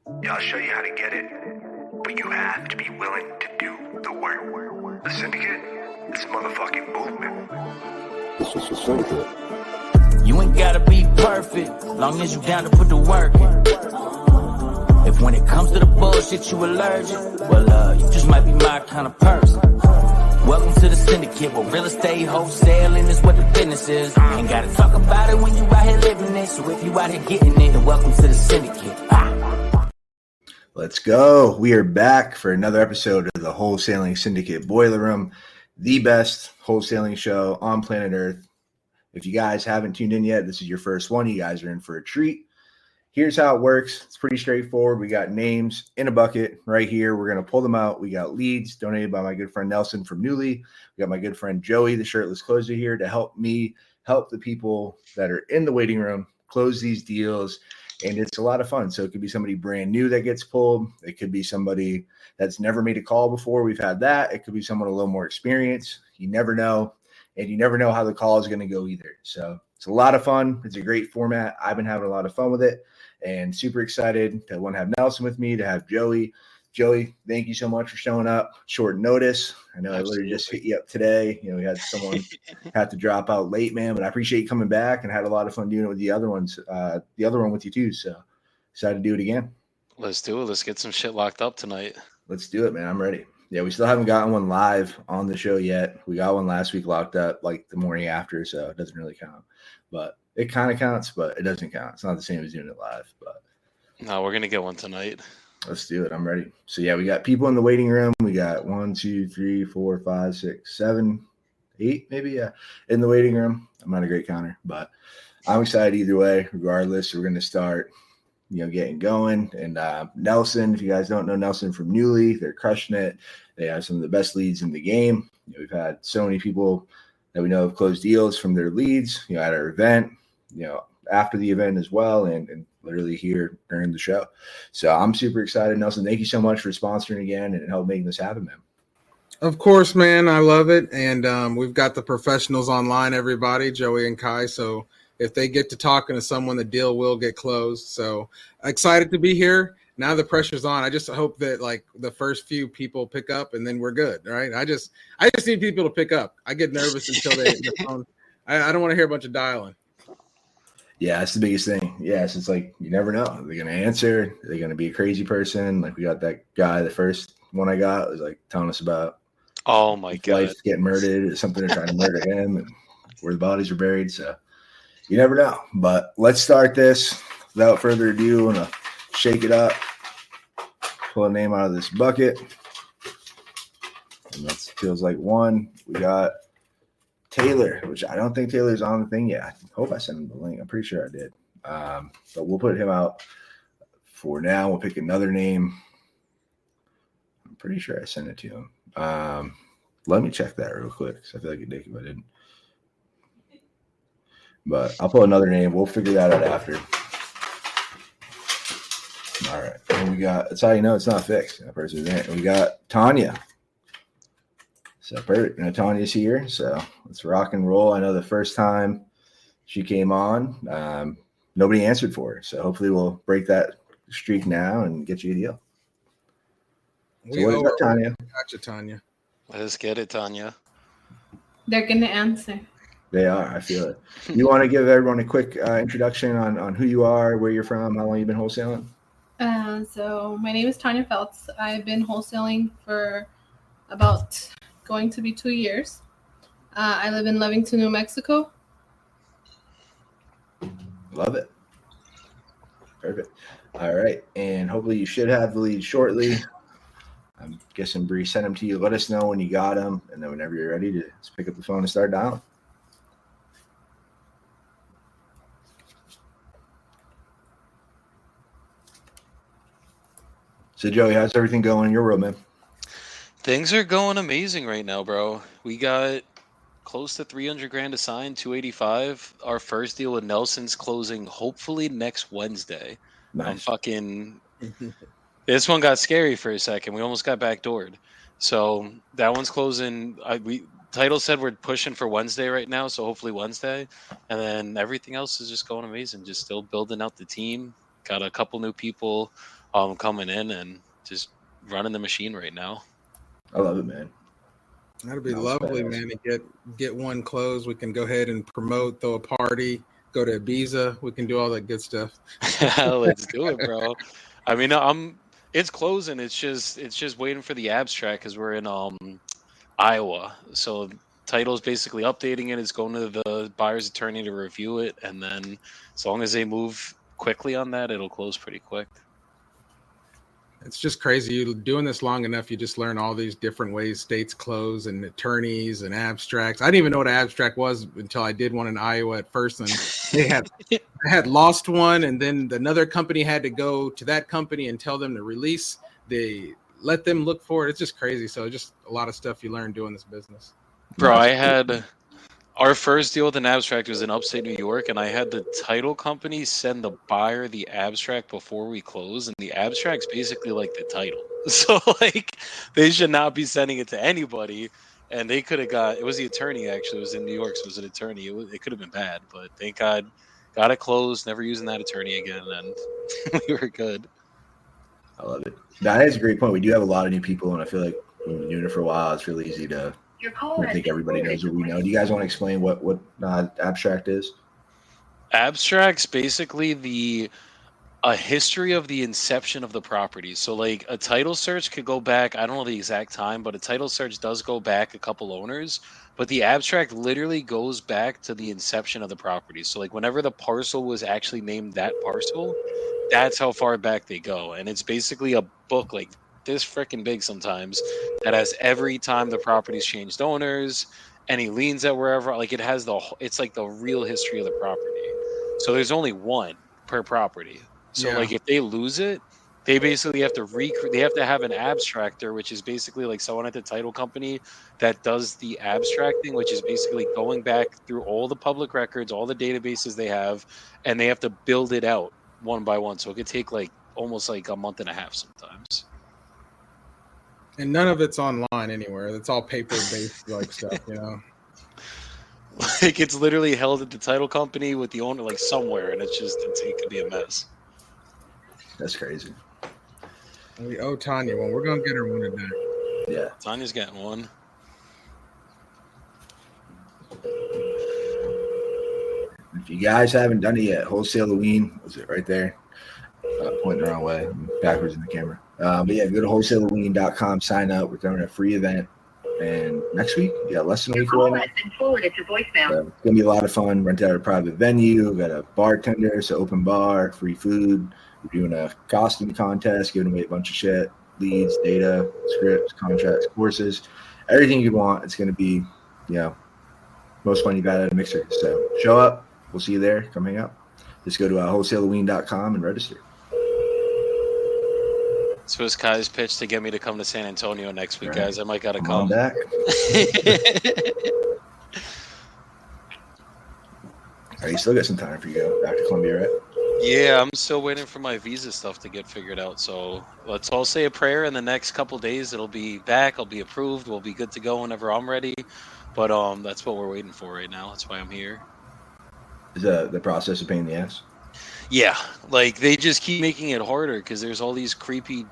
Yeah, I'll show you how to get it, but you have to be willing to do the work. The syndicate is motherfucking movement. It's the syndicate. You ain't gotta be perfect, long as you down to put the work in. If when it comes to the bullshit you allergic, well, you just might be my kind of person. Welcome to the syndicate, where real estate wholesaling is what the business is. Ain't gotta talk about it when you out here living it, so if you out here getting it, then welcome to the syndicate. Let's go. We are back for another episode of the Wholesaling Syndicate Boiler Room, the best wholesaling show on planet Earth. If you guys haven't tuned in yet, this is your first one. You guys are in for a treat. Here's how it works. It's pretty straightforward. We got names in a bucket right here. We're going to pull them out. We got leads donated by my good friend Nelson from Newly. We got my good friend Joey, the shirtless closer, here to help me help the people that are in the waiting room close these deals. And it's a lot of fun. So it could be somebody brand new that gets pulled. It could be somebody that's never made a call before. We've had that. It could be someone a little more experienced. You never know. And you never know how the call is going to go either. So it's a lot of fun. It's a great format. I've been having a lot of fun with it and super excited to want to have Nelson with me, to have Joey. Joey, thank you so much for showing up. Short notice. I know I literally just hit you up today. You know, we had someone have to drop out late, man, but I appreciate you coming back and had a lot of fun doing it with the other ones, the other one with you too. So excited to do it again. Let's do it. Let's get some shit locked up tonight. Let's do it, man. I'm ready. Yeah, we still haven't gotten one live on the show yet. We got one last week locked up like the morning after, so it doesn't really count. But it kind of counts, but it doesn't count. It's not the same as doing it live. But no, we're gonna get one tonight. Let's do it. I'm ready. So yeah, we got people in the waiting room. We got 1, 2, 3, 4, 5, 6, 7, 8, maybe in the waiting room. I'm not a great counter, but I'm excited either way. Regardless, we're gonna start, getting going. And Nelson, if you guys don't know Nelson from Newly, they're crushing it. They have some of the best leads in the game. We've had so many people that we know have closed deals from their leads, at our event, after the event as well, and literally here during the show. So I'm super excited. Nelson, thank you so much for sponsoring again and help making this happen, man. Of course, man. I love it. And we've got the professionals online, everybody, Joey and Ky. So if they get to talking to someone, the deal will get closed. So excited to be here. Now the pressure's on. I just hope that like the first few people pick up and then we're good, right? I just need people to pick up. I get nervous until they hit the phone. I don't want to hear a bunch of dialing. Yeah, that's the biggest thing. Yes, it's like you never know. Are they going to answer? Are they going to be a crazy person? Like we got that guy, the first one I got was like telling us about God, life getting murdered or something. They're trying to murder him and where the bodies are buried. So you never know. But let's start this without further ado. I'm going to shake it up, pull a name out of this bucket. And that feels like one. We got Taylor, which I don't think Taylor's on the thing yet. I hope I sent him the link. I'm pretty sure I did. But we'll put him out for now. We'll pick another name. I'm pretty sure I sent it to him. Let me check that real quick because I feel like a dick if I didn't. But I'll put another name. We'll figure that out after. All right. And we got, that's how you know it's not fixed. That person's in it. We got Tanya. So perfect. Tanya's here. So let's rock and roll. I know the first time she came on, nobody answered for her. So hopefully we'll break that streak now and get you a deal. So what is that, Tanya? Gotcha, Tanya. Let's get it, Tanya. They're going to answer. They are. I feel it. You want to give everyone a quick introduction on who you are, where you're from, how long you've been wholesaling? So my name is Tanya Feltz. I've been wholesaling for about going to be 2 years. I live in Lovington, New Mexico. Love it. Perfect. All right. And hopefully you should have the lead shortly. I'm guessing Bree sent them to you. Let us know when you got them. And then whenever you're ready to just pick up the phone and start dialing. So, Joey, how's everything going in your world, man? Things are going amazing right now, bro. We got close to 300 grand assigned, 285. Our first deal with Nelson's closing hopefully next Wednesday. Nice. This one got scary for a second. We almost got backdoored. So that one's closing. Title said we're pushing for Wednesday right now, so hopefully Wednesday. And then everything else is just going amazing. Just still building out the team. Got a couple new people coming in and just running the machine right now. I love it, man. That'd be No, lovely, it's man, to get one closed. We can go ahead and promote, throw a party, go to Ibiza. We can do all that good stuff. Let's do it, bro. I mean, it's closing. It's just waiting for the abstract because we're in Iowa. So title's basically updating it. It's going to the buyer's attorney to review it, and then as long as they move quickly on that, it'll close pretty quick. It's just crazy. You doing this long enough, you just learn all these different ways states close and attorneys and abstracts. I didn't even know what an abstract was until I did one in Iowa at first, and I had lost one, and then another company had to go to that company and tell them to release. They let them look for it. It's just crazy. So just a lot of stuff you learn doing this business. Bro, I had our first deal with an abstract was in upstate New York, and I had the title company send the buyer the abstract before we close, and the abstract's basically like the title. So like they should not be sending it to anybody. And they could have it was the attorney actually, it was in New York, so it was an attorney. It could have been bad, but thank God got it closed, never using that attorney again, and we were good. I love it. That is a great point. We do have a lot of new people, and I feel like when we've been doing it for a while, it's really easy to. I think everybody knows what we know. Do you guys want to explain what abstract is? Abstract's basically a history of the inception of the property. So like a title search could go back, I don't know the exact time, but a title search does go back a couple owners, but the abstract literally goes back to the inception of the property. So like whenever the parcel was actually named that parcel, that's how far back they go. And it's basically a book like this freaking big sometimes that has every time the property's changed owners, any liens that wherever, like it has it's like the real history of the property. So there's only one per property. So like if they lose it, they basically have to they have to have an abstractor, which is basically like someone at the title company that does the abstracting, which is basically going back through all the public records, all the databases they have, and they have to build it out one by one. So it could take like almost like a month and a half sometimes. And none of it's online anywhere. It's all paper-based like stuff, you know. Like it's literally held at the title company with the owner like somewhere, and it could be a mess. That's crazy. We owe Tanya one. We're gonna get her one today. Yeah, Tanya's getting one. If you guys haven't done it yet, Wholesaling, was it right there? Pointing the wrong way, I'm backwards in the camera. But yeah, go to wholesalinglean.com, sign up. We're throwing a free event. And next week, less than a week away. Been forwarded to voicemail. It's gonna be a lot of fun. Rent out a private venue. Got a bartender, so open bar, free food. We're doing a costume contest, giving away a bunch of shit, leads, data, scripts, contracts, courses, everything you want. It's gonna be, most fun you've had at a mixer. So show up. We'll see you there. Come hang out. Just go to wholesalinglean.com and register. So it's Ky's pitch to get me to come to San Antonio next week, guys. I might gotta come back. You still got some time for you to go back to Columbia, right? Yeah, I'm still waiting for my visa stuff to get figured out. So let's all say a prayer. In the next couple days, it'll be back. I'll be approved. We'll be good to go whenever I'm ready. But that's what we're waiting for right now. That's why I'm here. Is the process a pain in the ass? Yeah, like they just keep making it harder because there's all these creepy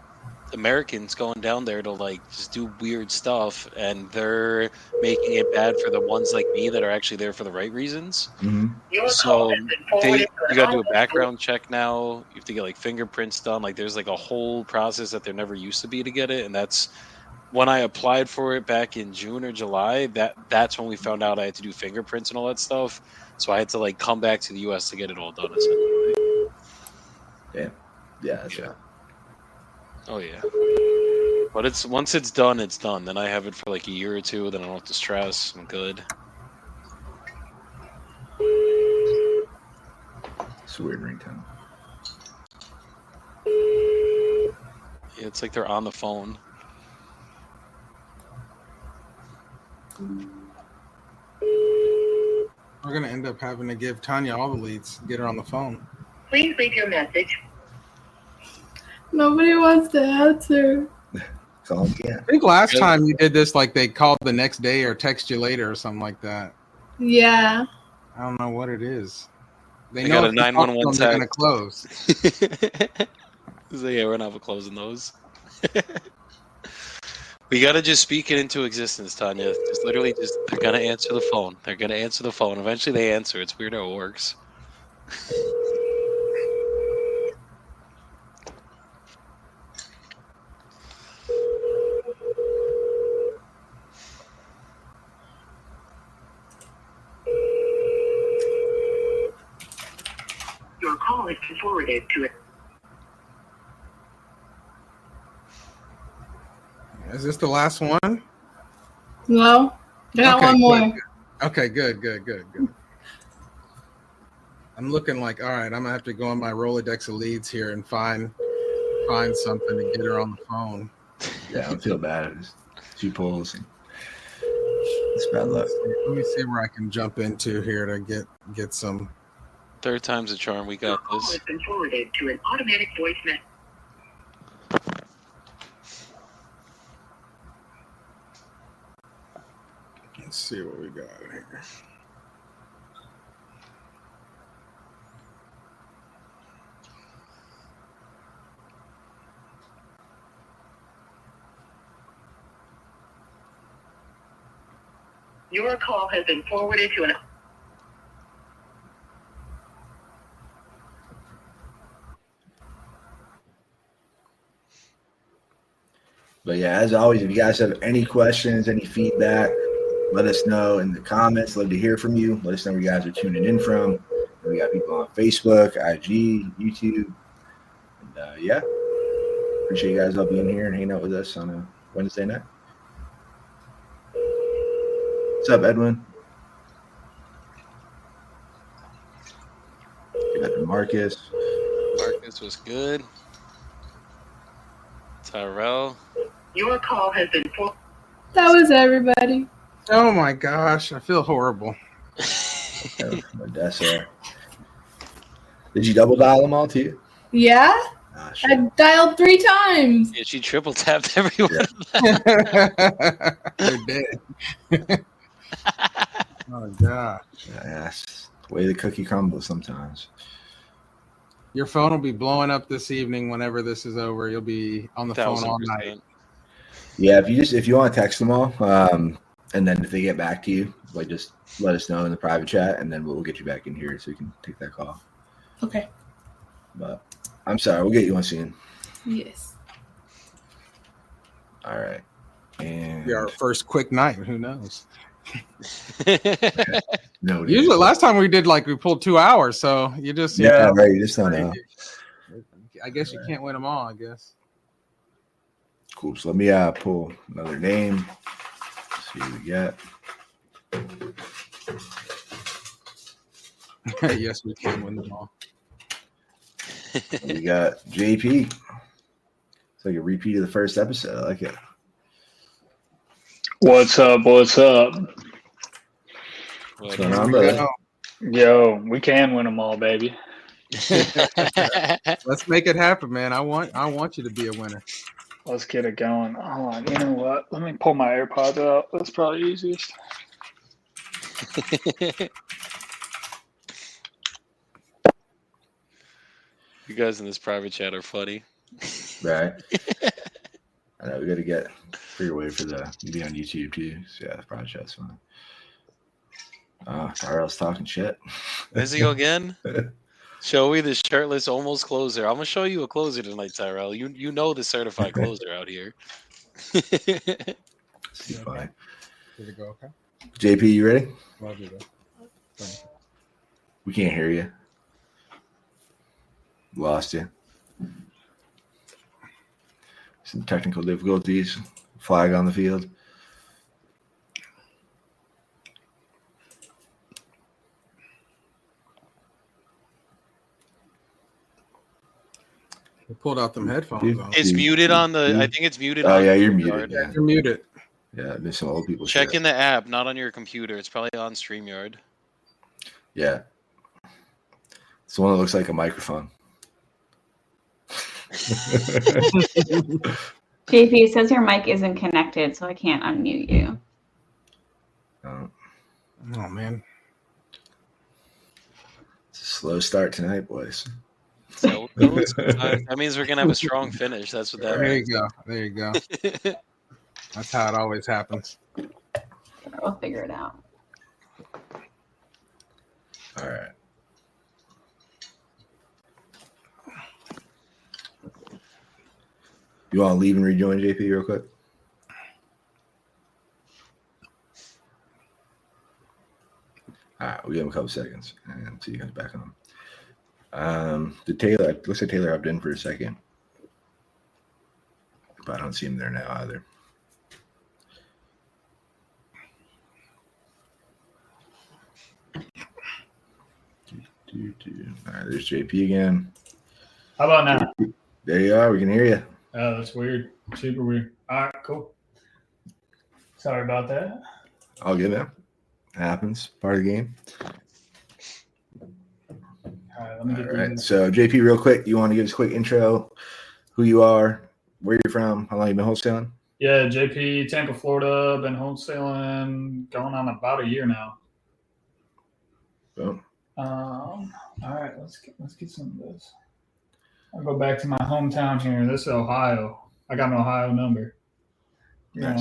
Americans going down there to like just do weird stuff, and they're making it bad for the ones like me that are actually there for the right reasons. Mm-hmm. So you got to do a background check now. You have to get like fingerprints done. Like there's like a whole process that there never used to be to get it, and that's when I applied for it back in June or July. That's when we found out I had to do fingerprints and all that stuff. So I had to like come back to the U.S. to get it all done. Essentially. Yeah, that's right. Oh yeah, but once it's done, it's done. Then I have it for like a year or two. Then I don't have to stress. I'm good. It's a weird ringtone. Yeah, it's like they're on the phone. We're gonna end up having to give Tanya all the leads, get her on the phone. Please leave your message. Nobody wants to answer. Call again. I think last time you did this, like they called the next day or text you later or something like that. Yeah. I don't know what it is. They I know got a 911 they're gonna text. close. So yeah, we're not closing those. We gotta just speak it into existence, Tanya. Just literally, they're gonna answer the phone. They're gonna answer the phone. Eventually, they answer. It's weird how it works. Your call has been forwarded to a Is this the last one? No, I got one more. Good. Okay, good. I'm looking like, all right, I'm gonna have to go on my Rolodex of leads here and find something to get her on the phone. Yeah, I don't feel bad. It's 2 pulls. It's bad luck. Let me see where I can jump into here to get some. Third time's a charm. We Your got call this. has been forwarded to an automatic voice message. Let's see what we got here. Your call has been forwarded to an But yeah, as always, if you guys have any questions, any feedback, let us know in the comments. Love to hear from you. Let us know where you guys are tuning in from. We got people on Facebook, IG, YouTube. And yeah, appreciate you guys all being here and hanging out with us on a Wednesday night. What's up, Edwin? Got Marcus. Marcus was good. Tyrell. Your call has been forwarded. That was everybody. Oh my gosh, I feel horrible. Odessa. Did you double dial them all too? Yeah, Ah, I shit. dialed 3 times. Yeah, she triple tapped everyone. They're dead. Oh god. Yeah, that's the way the cookie crumbles sometimes. Your phone will be blowing up this evening whenever this is over. You'll be on the phone all night. 1000%. Yeah, if you want to text them all, and then if they get back to you, like just let us know in the private chat, and then we'll get you back in here so we can take that call. Okay. But I'm sorry, we'll get you on soon. Yes. All right. And Be our first quick night. Who knows? no, Usually, last time we did we pulled 2 hours. So you just you know, right. You just don't know. I guess you can't win them all. I guess. Cool. So let me pull another name. See what we got. Yes, we can win them all. We got JP. It's like a repeat of the first episode. I like it. What's up? What's going on, brother? Yo, we can win them all, baby. Let's make it happen, man. I want you to be a winner. Let's get it going. Hold on. You know what? Let me pull my AirPods out. That's probably easiest. You guys in this private chat are funny. Right. I know we got to get figure a way for the to be on YouTube too. So yeah, the private chat's fun. Tyrell's talking shit. Is he again? Show me the shirtless almost closer. I'm gonna show you a closer tonight, Tyrell. You know the certified closer out here. See, fine. Did it go okay? JP, you ready? Well, do that. We can't hear you. Lost you. Some technical difficulties. Flag on the field. We pulled out them headphones. It's muted on the. I think it's muted. Oh on yeah, the you're StreamYard. muted. Yeah, You're muted. yeah. There's some old people. Check shit. in the app, not on your computer. It's probably on StreamYard. Yeah. It's the one that looks like a microphone. JP, it says your mic isn't connected, so I can't unmute you. Oh, Oh man. it's a slow start tonight, boys. So that means we're gonna have a strong finish. That's what that There you means. go. There you go. That's how it always happens. We'll figure it out. All right. You want to leave and rejoin JP real quick? All right, we'll give him a couple seconds and see you guys back on. Looks like Taylor hopped in for a second, but I don't see him there now either. All right, there's JP again. How about now? There you are. We can hear you. Oh, that's weird. Super weird. All right, cool. Sorry about that. All good, man. Happens. Part of the game. All right, let me get All right. So, JP, real quick, you want to give us a quick intro, who you are, where you're from, how long you've been wholesaling? Yeah, JP, Tampa, Florida. Been wholesaling going on about a year now. Boom. All right, let's get some of this. I'll go back to my hometown here. This is Ohio. I got an Ohio number. Nice.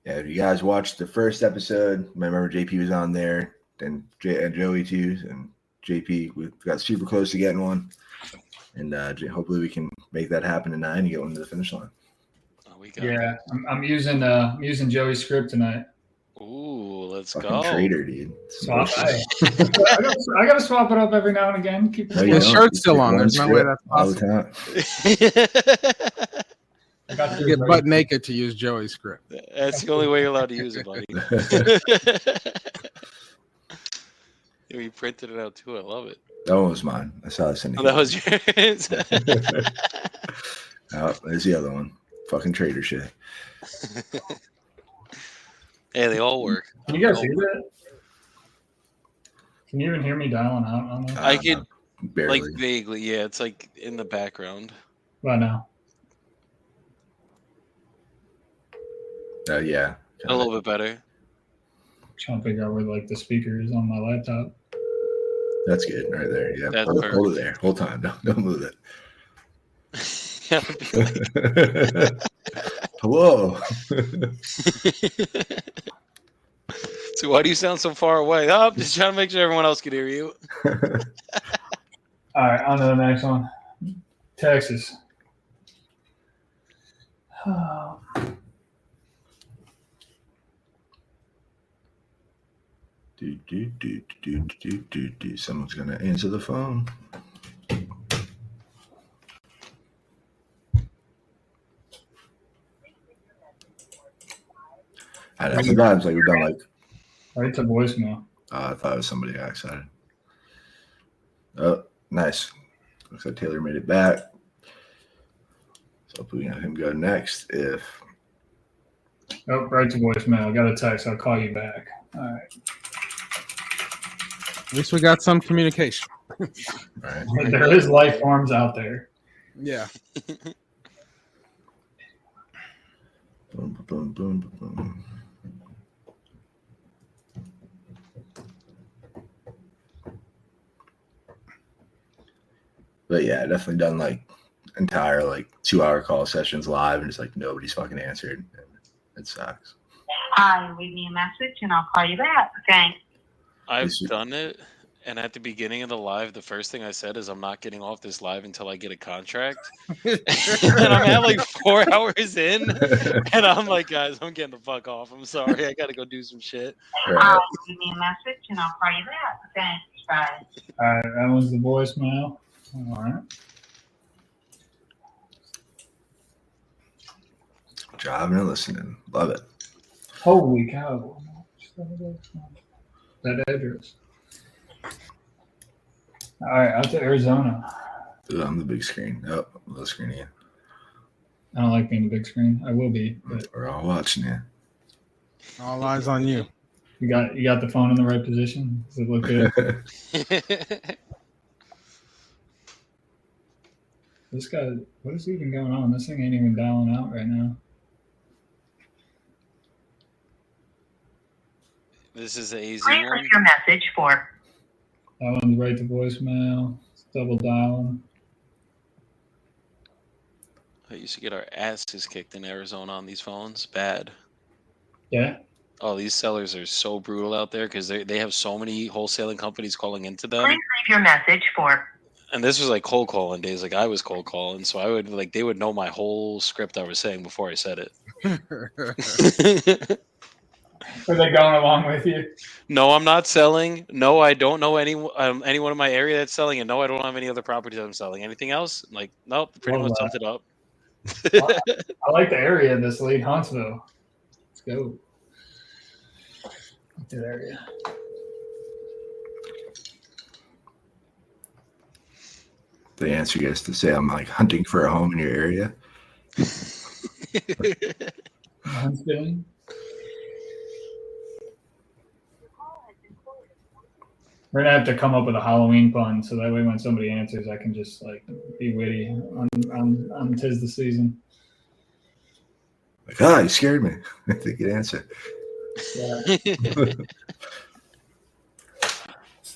Yeah, if you guys watched the first episode, I remember JP was on there, and Joey too, and JP. We got super close to getting one, and hopefully we can make that happen tonight and get one to the finish line. Yeah, I'm using Joey's script tonight. Ooh, let's Fucking go. traitor, dude. Swap. I gotta swap it up every now and again. Keep No, His shirt's still on. There's no way that's all possible. the time. I got You get butt naked to use Joey's script. That's the only way you're allowed to use it, buddy. Yeah, you printed it out too. I love it. That one was mine. I saw this. Oh, that was yours. Oh, there's the other one. Fucking traitor shit. Hey, they all work. Can you guys hear that? Can you even hear me dialing out on that? I can, barely. like vaguely. Yeah, it's like in the background. Right now. Yeah. A little bit better. Trying to figure out where like the speaker is on my laptop. That's good. Right there. Yeah. That's Hold it there. Whole time. Don't move it. Hello. So why do you sound so far away? Oh, I'm just trying to make sure everyone else can hear you. All right, on to the next one. Texas. Oh. Someone's gonna answer the phone. I know sometimes like we've done like Right to voicemail. I thought it was somebody got excited. Oh, nice. Looks like Taylor made it back. So hopefully we can have him go next if Oh, right to voicemail. I got a text. I'll call you back. All right. At least we got some communication. right. There is life forms out there. Yeah. Boom, boom, boom, boom, boom. But yeah, definitely done like entire like 2-hour call sessions live, and it's like nobody's fucking answered. It sucks. Hi, leave me a message and I'll call you back. Thanks. I've done it, and at the beginning of the live, the first thing I said is I'm not getting off this live until I get a contract. And I'm at like 4 hours in, and I'm like, guys, I'm getting the fuck off. I'm sorry, I gotta go do some shit. Right. Leave me a message and I'll call you back. Thanks. Bye. All right, that was the voicemail. All right. Driving and listening. Love it. Holy cow. That address. All right, out to Arizona. Ooh, I'm the big screen. Oh, little screen again. I don't like being the big screen. I will be, but We're all watching you. All eyes on you. you got the phone in the right position. Does it look good? This guy, what is even going on? This thing ain't even dialing out right now. This is the AZ Please one. leave your message for That one's right to voicemail. Double dialing. I used to get our asses kicked in Arizona on these phones. Bad. Yeah. Oh, these sellers are so brutal out there because they have so many wholesaling companies calling into them. Please leave your message for. And this was like cold calling days. Like I was cold calling, so I would they would know my whole script I was saying before I said it. Are they going along with you? No, I'm not selling. No, I don't know anyone in my area that's selling, and no, I don't have any other properties I'm selling. Anything else? Like, nope. Pretty much sums it up. I like the area of this lead, Huntsville. Let's go. Good area. The answer is to say I'm like hunting for a home in your area. Huntsville. We're gonna have to come up with a Halloween pun so that way when somebody answers, I can just like be witty on 'tis the season. Like, you scared me. I think you'd answer. Yeah.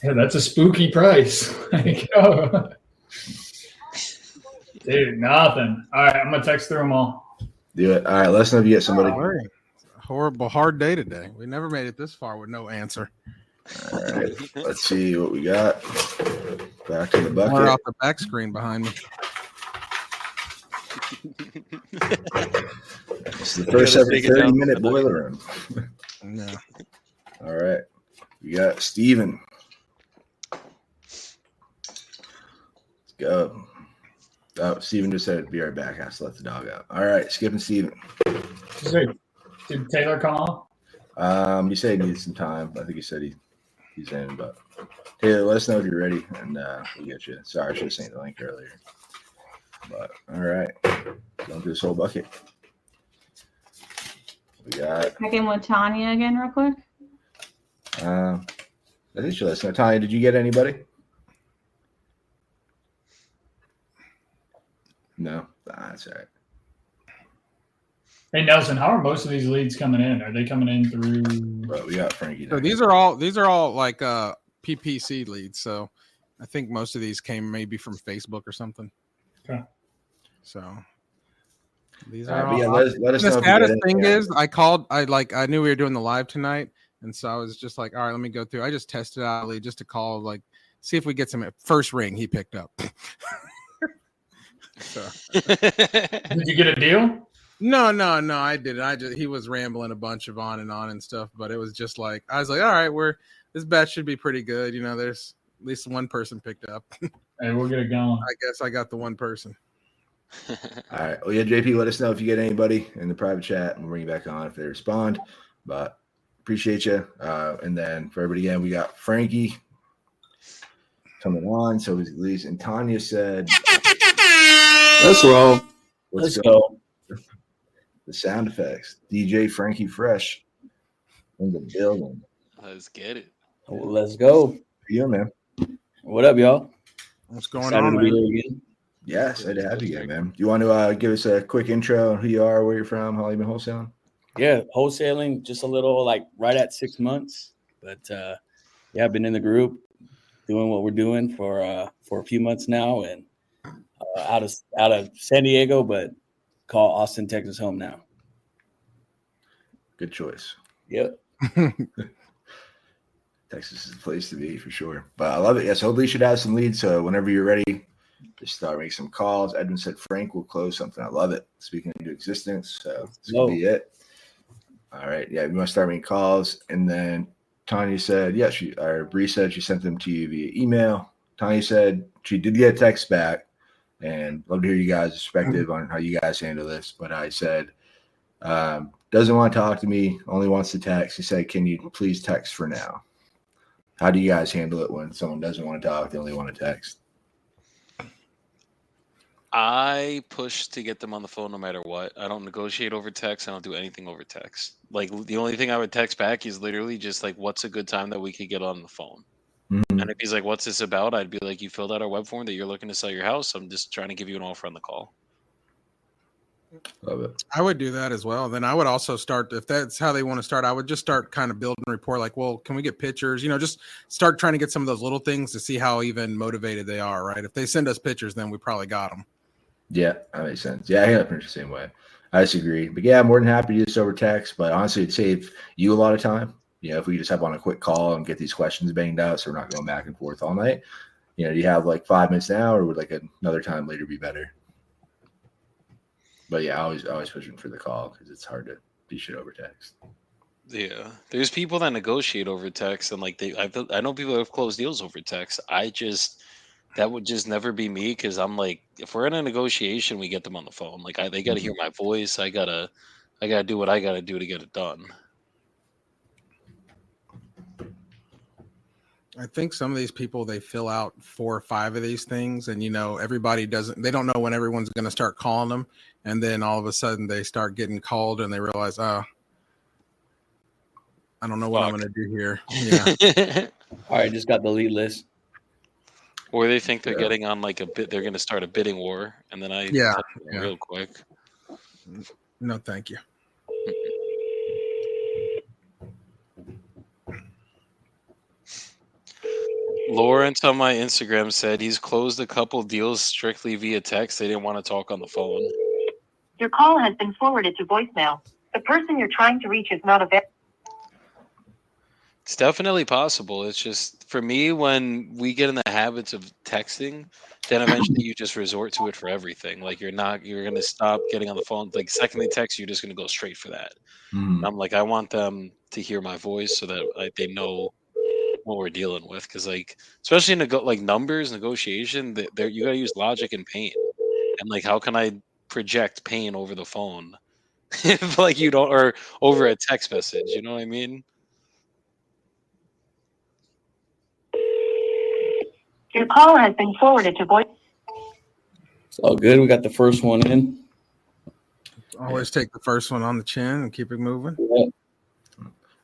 Yeah, that's a spooky price. Like, oh. Dude, nothing. All right, I'm gonna text through them all. Do it. All right, let us know if you get somebody. Horrible, hard day today. We never made it this far with no answer. All right, let's see what we got. Back to the bucket. We're off the back screen behind me. This is the first ever 30-minute boiler room. No. All right, we got Steven. Let's go. Oh, Steven just said, be right back. I have to let the dog out. All right, skipping Steven. Did Taylor come on? He said he needed some time. I think he said he's in, but Taylor, let us know if you're ready, and we'll get you. Sorry, I should have sent the link earlier. But all right, going through this whole bucket. We got. Check in with Tanya again, real quick. I think she'll let us know. Tanya, did you get anybody? No, that's all right. Hey Nelson, how are most of these leads coming in? Are they coming in through? Well, we got Frankie. So these are all like PPC leads. So I think most of these came maybe from Facebook or something. Okay. So these are all. Yeah, let us know. The saddest thing is, I knew we were doing the live tonight, and so I was just like, all right, let me go through. I just tested out a lead just to call, like, see if we get some. First ring, he picked up. So. Did you get a deal? No, I didn't. He was rambling a bunch of on and stuff, but it was just like, I was like, all right, this bet should be pretty good. You know, there's at least one person picked up. Hey, we'll get it going. I guess I got the one person. All right. Well, yeah, JP, let us know if you get anybody in the private chat, and we'll bring you back on if they respond. But appreciate you. And then for everybody again, we got Frankie coming on. So he's Elise, and Tanya said, Let's roll. Let's go. The sound effects. DJ Frankie Fresh in the building. Let's get it. Oh, let's go. Yeah, man. What up, y'all? What's going Excited on, to be man? here again. Yeah, excited to have you again, man. Do you want to give us a quick intro on who you are, where you're from, how long you been wholesaling? Yeah, wholesaling, just a little, like right at 6 months. But yeah, I've been in the group doing what we're doing for a few months now, and out of San Diego, but call Austin, Texas home now. Good choice. Yep. Texas is the place to be for sure. But I love it. Yes, hopefully you should have some leads. So whenever you're ready, just start making some calls. Edwin said Frank will close something. I love it. Speaking into existence. So this will be it. All right. Yeah, we want to start making calls. And then Tanya said, Bree said she sent them to you via email. Tanya said she did get a text back, and love to hear you guys' perspective on how you guys handle this. But I said, doesn't want to talk to me, only wants to text. He said, can you please text for now? How do you guys handle it when someone doesn't want to talk, they only want to text? I push to get them on the phone no matter what. I don't negotiate over text. I don't do anything over text. Like, the only thing I would text back is literally just like, what's a good time that we could get on the phone? Mm-hmm. And if he's like, what's this about? I'd be like, you filled out our web form that you're looking to sell your house. I'm just trying to give you an offer on the call. Love it. I would do that as well. Then I would also start, if that's how they want to start, I would just start kind of building rapport. Like, well, can we get pictures? Just start trying to get some of those little things to see how even motivated they are, right? If they send us pictures, then we probably got them. Yeah, that makes sense. Yeah, I hit up the same way. I disagree. But yeah, I'm more than happy to do this over text. But honestly, it'd save you a lot of time. If we just have on a quick call and get these questions banged out so we're not going back and forth all night. Do you have like 5 minutes now, or would like another time later be better? But yeah, I always pushing for the call because it's hard to do shit over text. Yeah, there's people that negotiate over text, and like I know people that have closed deals over text. That would just never be me, because I'm like, if we're in a negotiation, we get them on the phone. Like they got to hear my voice. I gotta do what I gotta do to get it done. I think some of these people, they fill out 4 or 5 of these things, and everybody they don't know when everyone's going to start calling them, and then all of a sudden they start getting called and they realize, I don't know what I'm going to do here. Yeah. All right, just got the lead list. Or they think they're getting on like they're going to start a bidding war, and then real quick. No, thank you. Lawrence on my Instagram said he's closed a couple deals strictly via text. They didn't want to talk on the phone. Your call has been forwarded to voicemail. The person you're trying to reach is not available. It's definitely possible. It's just, for me, when we get in the habits of texting, then eventually you just resort to it for everything. Like you're going to stop getting on the phone. Like second they text, you're just going to go straight for that. And I'm like, I want them to hear my voice so that they know what we're dealing with. Because like, especially in numbers, negotiation, you got to use logic and pain. And like, how can I project pain over the phone if like you don't, or over a text message? You know what I mean? Your call has been forwarded to voice. It's all good. We got the first one in. Always take the first one on the chin and keep it moving. Yeah.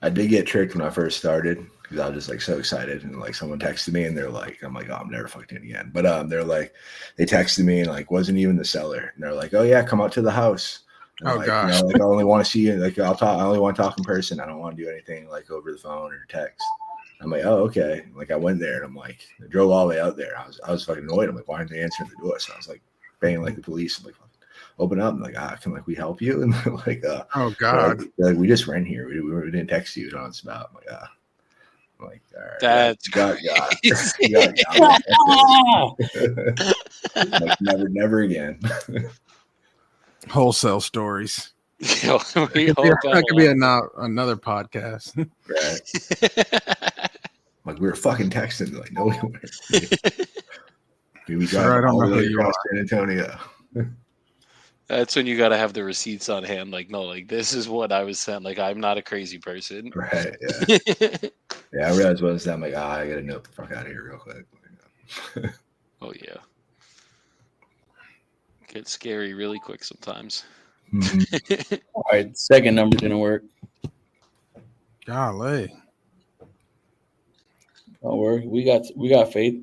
I did get tricked when I first started because I was just like so excited, and like someone texted me and they're like, I'm like, oh, I'm never fucking doing it again. But they're like, they texted me and like wasn't even the seller, and they're like, oh yeah, come out to the house. And oh gosh. Like I only want to see you. Like I'll talk. I only want to talk in person. I don't want to do anything like over the phone or text. I'm like, oh, okay. Like I went there and I'm like, I drove all the way out there. I was fucking annoyed. I'm like, why aren't they answering the door? So I was like banging like the police. I'm like, open up. I'm like, can like we help you? And they're like, oh god, like we just rent here. We didn't text you. On it's about. I'm like, all right. That's like never again. Wholesale stories. That could be another podcast. Right. Like we were fucking texting. Like no, we weren't. We Sure, I don't know who you are. San Antonio. That's when you got to have the receipts on hand. Like, no, like this is what I was sent. Like, I'm not a crazy person. Right. Yeah. Yeah. I realized what it was. I'm like, I got to note the fuck out of here real quick. Oh yeah. Gets scary really quick sometimes. Mm-hmm. All right, second number didn't work. Golly. Don't worry, we got faith.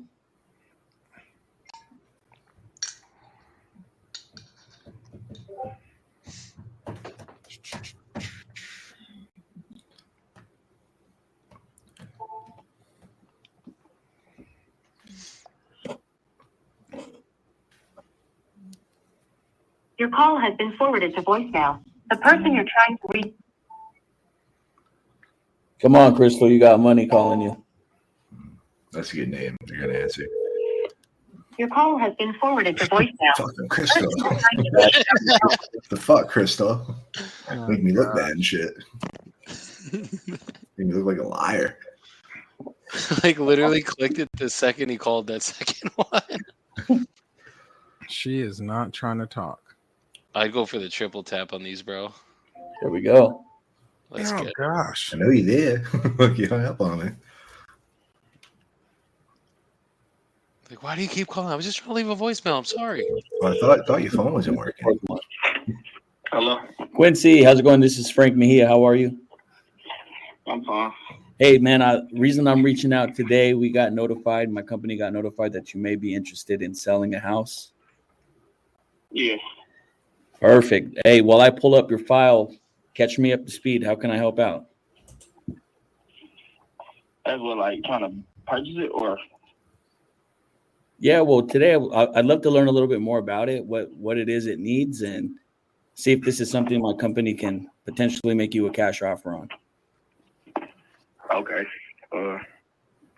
Your call has been forwarded to voicemail. The person you're trying to reach. Come on, Crystal, you got money calling you. That's a good name. You're gonna answer. Your call has been forwarded to voicemail. Fucking Crystal. The fuck, Crystal? Make me look bad and shit. Make me look like a liar. Like literally clicked it the second he called that second one. She is not trying to talk. I'd go for the triple tap on these, bro. There we go. Let's get it. Gosh. I know you did. Look, you hung up on me. Like, why do you keep calling? I was just trying to leave a voicemail. I'm sorry. Well, I thought your phone wasn't working. Hello. Quincy, how's it going? This is Frank Mejia. How are you? I'm fine. Hey, man, reason I'm reaching out today, my company got notified that you may be interested in selling a house. Yeah. Perfect. Hey, while I pull up your file, catch me up to speed. How can I help out? As well, like trying to purchase it, or Yeah, well, today I'd love to learn a little bit more about it, what it is it needs, and see if this is something my company can potentially make you a cash offer on. okay.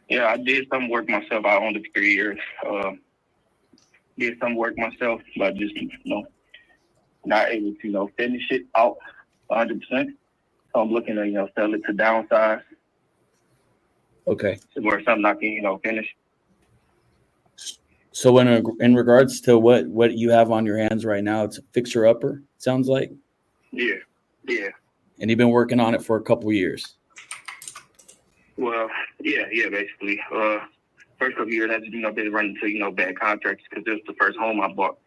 Yeah, I did some work myself. I owned it for 3 years. Did some work myself, but just not able to finish it out 100%. So I'm looking to sell it to downsize. Okay. Or something I can finish. So in regards to what you have on your hands right now, it's a fixer-upper, sounds like? Yeah. And you've been working on it for a couple years? Well, yeah, basically. First couple years, I just been running into bad contracts because this was the first home I bought.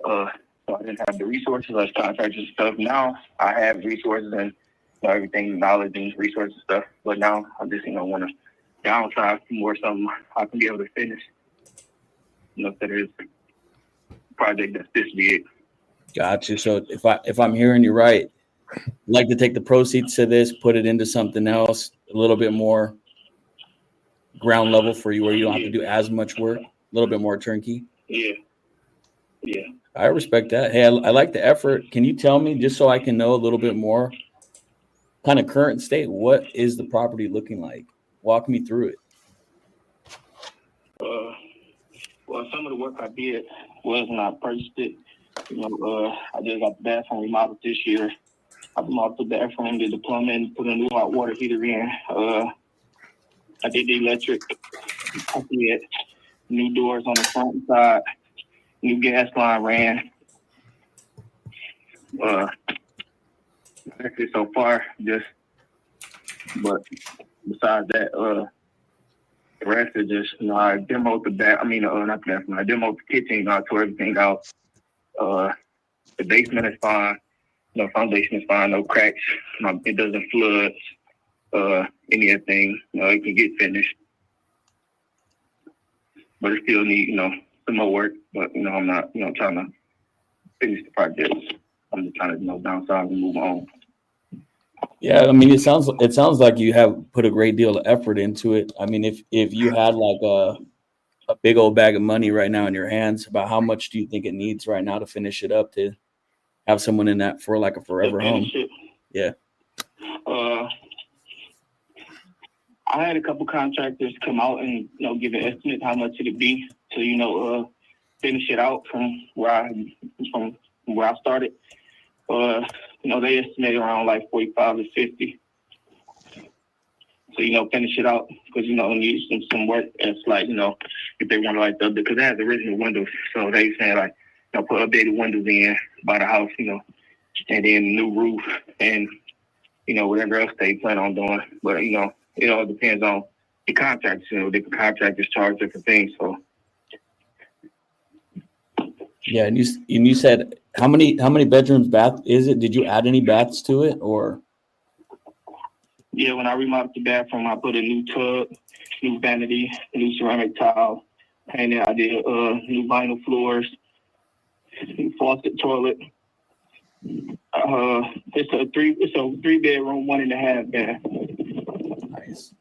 So I didn't have the resources as contractors and stuff. Now I have resources and everything, knowledge and resources and stuff. But now I just want to downsize to more something I can be able to finish. That is a project that's this big. Gotcha. So if I'm hearing you right, I'd like to take the proceeds to this, put it into something else, a little bit more ground level for you, where you don't have to do as much work, a little bit more turnkey. Yeah. I respect that. Hey, I like the effort. Can you tell me, just so I can know a little bit more, kind of current state, what is the property looking like? Walk me through it. Well, some of the work I did was when I purchased it. I just got the bathroom remodeled this year. I remodeled the bathroom, did the plumbing, put a new hot water heater in. I did the electric. I did new doors on the front and side. New gas line ran. That's it so far. But besides that, the rest is just, I demoed the not the bathroom. I demoed the kitchen. I tore everything out. The basement is fine. Foundation is fine. No cracks. It doesn't flood. Anything. It can get finished. But it still need, some more work. But, I'm not, trying to finish the project. I'm just trying to, downsize and move on. Yeah, I mean, it sounds like you have put a great deal of effort into it. I mean, if you had like a big old bag of money right now in your hands, about how much do you think it needs right now to finish it up, to have someone in that for like a forever home? Yeah. I had a couple contractors come out and give an estimate how much it'd be to finish it out from where I started. They estimated around like 45 to 50. So finish it out because need some work. It's like if they want to like because it has original windows, so they saying like put updated windows in by the house, and then new roof and whatever else they plan on doing. But it all depends on the contractors. Different contractors charge different things. So yeah, and you said how many bedrooms, bath is it? Did you add any baths to it, or? Yeah, when I remodeled the bathroom, I put a new tub, new vanity, new ceramic tile, painted. I did new vinyl floors, new faucet, toilet. It's a three bedroom, 1.5 bath. Nice.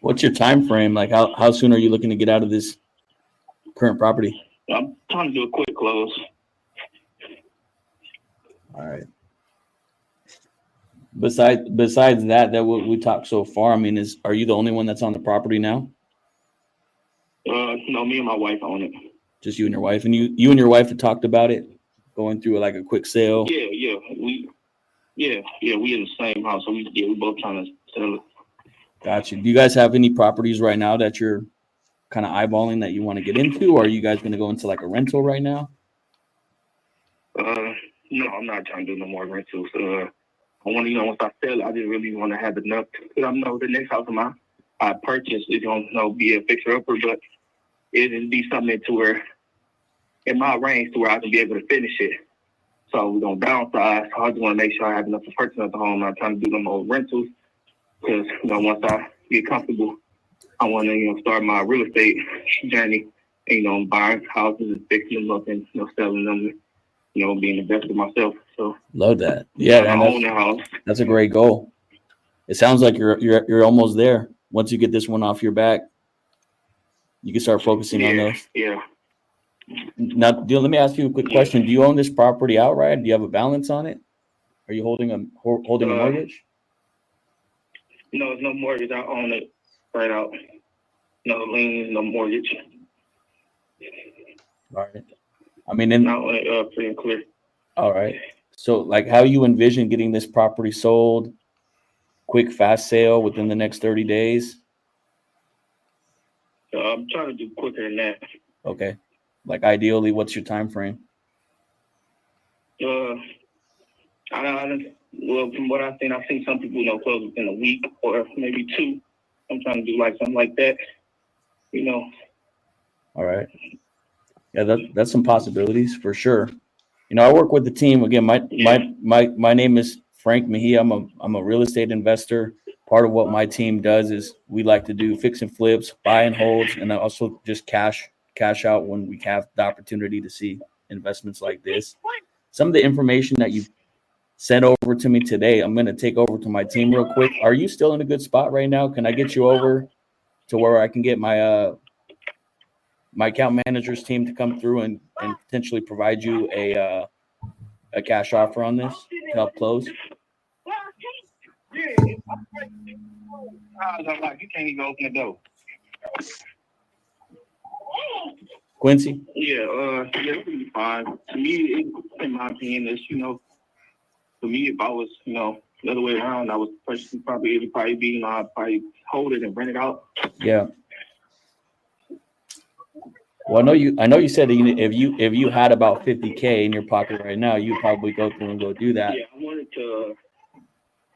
What's your time frame? Like how soon are you looking to get out of this current property? I'm trying to do a quick close. All right. Besides that what we talked so far, I mean, are you the only one that's on the property now? No, me and my wife own it. Just you and your wife, and you and your wife have talked about it, going through like a quick sale. Yeah. We in the same house, so we both trying to sell it. Gotcha. Do you guys have any properties right now that you're kind of eyeballing that you want to get into, or are you guys going to go into like a rental right now? No, I'm not trying to do no more rentals. I want to, once I sell it, I just really want to have enough. Because I know the next house I purchased is going to be a fixer-upper, but it'll be something to where, in my range, to where I can be able to finish it. So we're going to downsize. So I just want to make sure I have enough to purchase at the home. I'm not trying to do no more rentals because, once I get comfortable I want to, start my real estate journey. Buying houses and fixing them up and selling them. Being invested myself. So Love that. Yeah, I own the house. That's a great goal. It sounds like you're almost there. Once you get this one off your back, you can start focusing on those. Yeah. Now, let me ask you a quick question. Do you own this property outright? Do you have a balance on it? Are you holding a mortgage? No, it's no mortgage. I own it right out. No lien, no mortgage. All right. I mean, I own it free and clear. All right. So, like, how you envision getting this property sold? Quick, fast sale within the next 30 days? I'm trying to do quicker than that. Okay. Like, ideally, what's your time frame? Well, from what I've seen some people, close within a week or maybe 2. I'm trying to do like something like that. All right. Yeah, that's some possibilities for sure. I work with the team. Again, my name is Frank Mejia. I'm a real estate investor. Part of what my team does is we like to do fix and flips, buy and holds, and also just cash out when we have the opportunity to see investments like this. Some of the information that you sent over to me today, I'm going to take over to my team real quick. Are you still in a good spot right now? Can I get you over to where I can get my my account manager's team to come through and potentially provide you a cash offer on this to help close? You can't even open the door. Quincy? Yeah, it'll be fine. To me, in my opinion, is for me, if I was, the other way around, I was probably be, I'd probably hold it and rent it out. Yeah. Well, I know you said that if you had about $50K in your pocket right now, you'd probably go through and go do that. Yeah, I wanted to.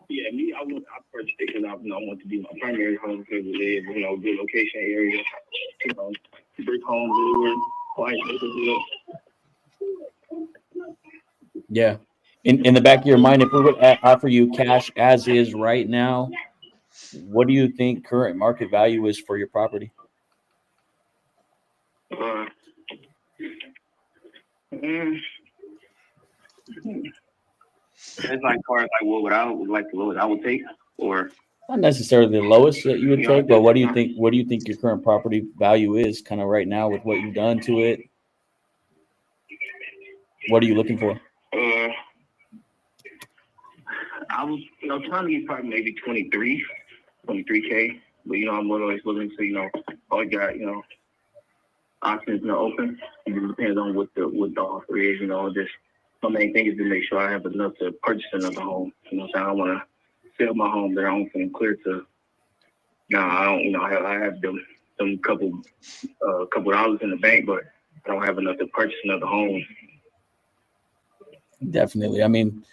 Yeah, I purchased it because I want to be my primary home because it is, good location area, brick homes everywhere, quiet neighborhood. Yeah. In the back of your mind, if we would offer you cash as is right now, what do you think current market value is for your property? It's like far as what would I would like the lowest I would take, or not necessarily the lowest that you would take, but what do you think? What do you think your current property value is, kind of right now with what you've done to it? What are you looking for? I was trying to get probably maybe 23K, but I'm always looking to all got options open. It just depends on what the offer is. Just my main thing is to make sure I have enough to purchase another home. I don't want to sell my home that I don't feel clear to. I don't. I have them couple dollars in the bank, but I don't have enough to purchase another home. Definitely. I mean,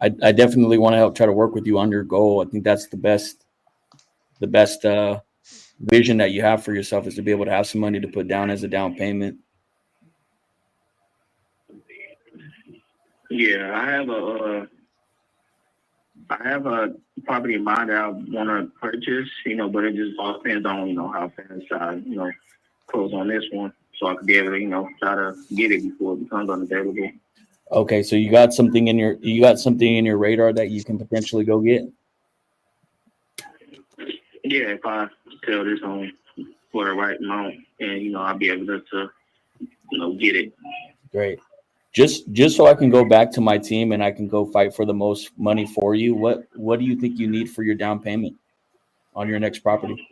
I definitely want to help try to work with you on your goal. I think that's the best vision that you have for yourself is to be able to have some money to put down as a down payment. Yeah, I have a property in mind that I want to purchase, but it just all depends on, how fast I, close on this one, so I could be able to, try to get it before it becomes unavailable. Okay, so you got something in your radar that you can potentially go get? Yeah, if I sell this home for the right amount, and I'll be able to get it. Great. Just so I can go back to my team and I can go fight for the most money for you. What do you think you need for your down payment on your next property?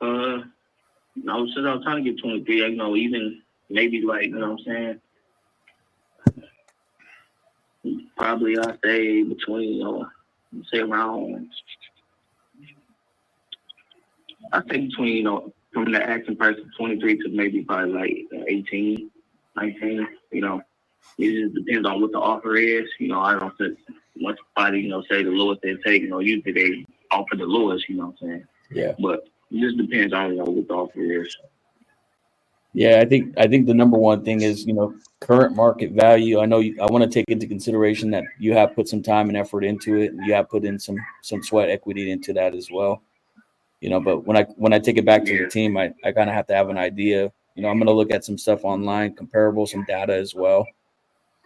I was trying to get 23. Even maybe probably I say between around. I say between from the asking price of 23 to maybe probably 18, 19. It just depends on what the offer is. I don't think once somebody say the lowest they take. Usually they offer the lowest. You know what I'm saying? Yeah. But it just depends on what the offer is. Yeah, I think the number one thing is, current market value. I know I want to take into consideration that you have put some time and effort into it, and you have put in some sweat equity into that as well. But when I take it back to the team, I kind of have to have an idea. I'm going to look at some stuff online, comparable, some data as well.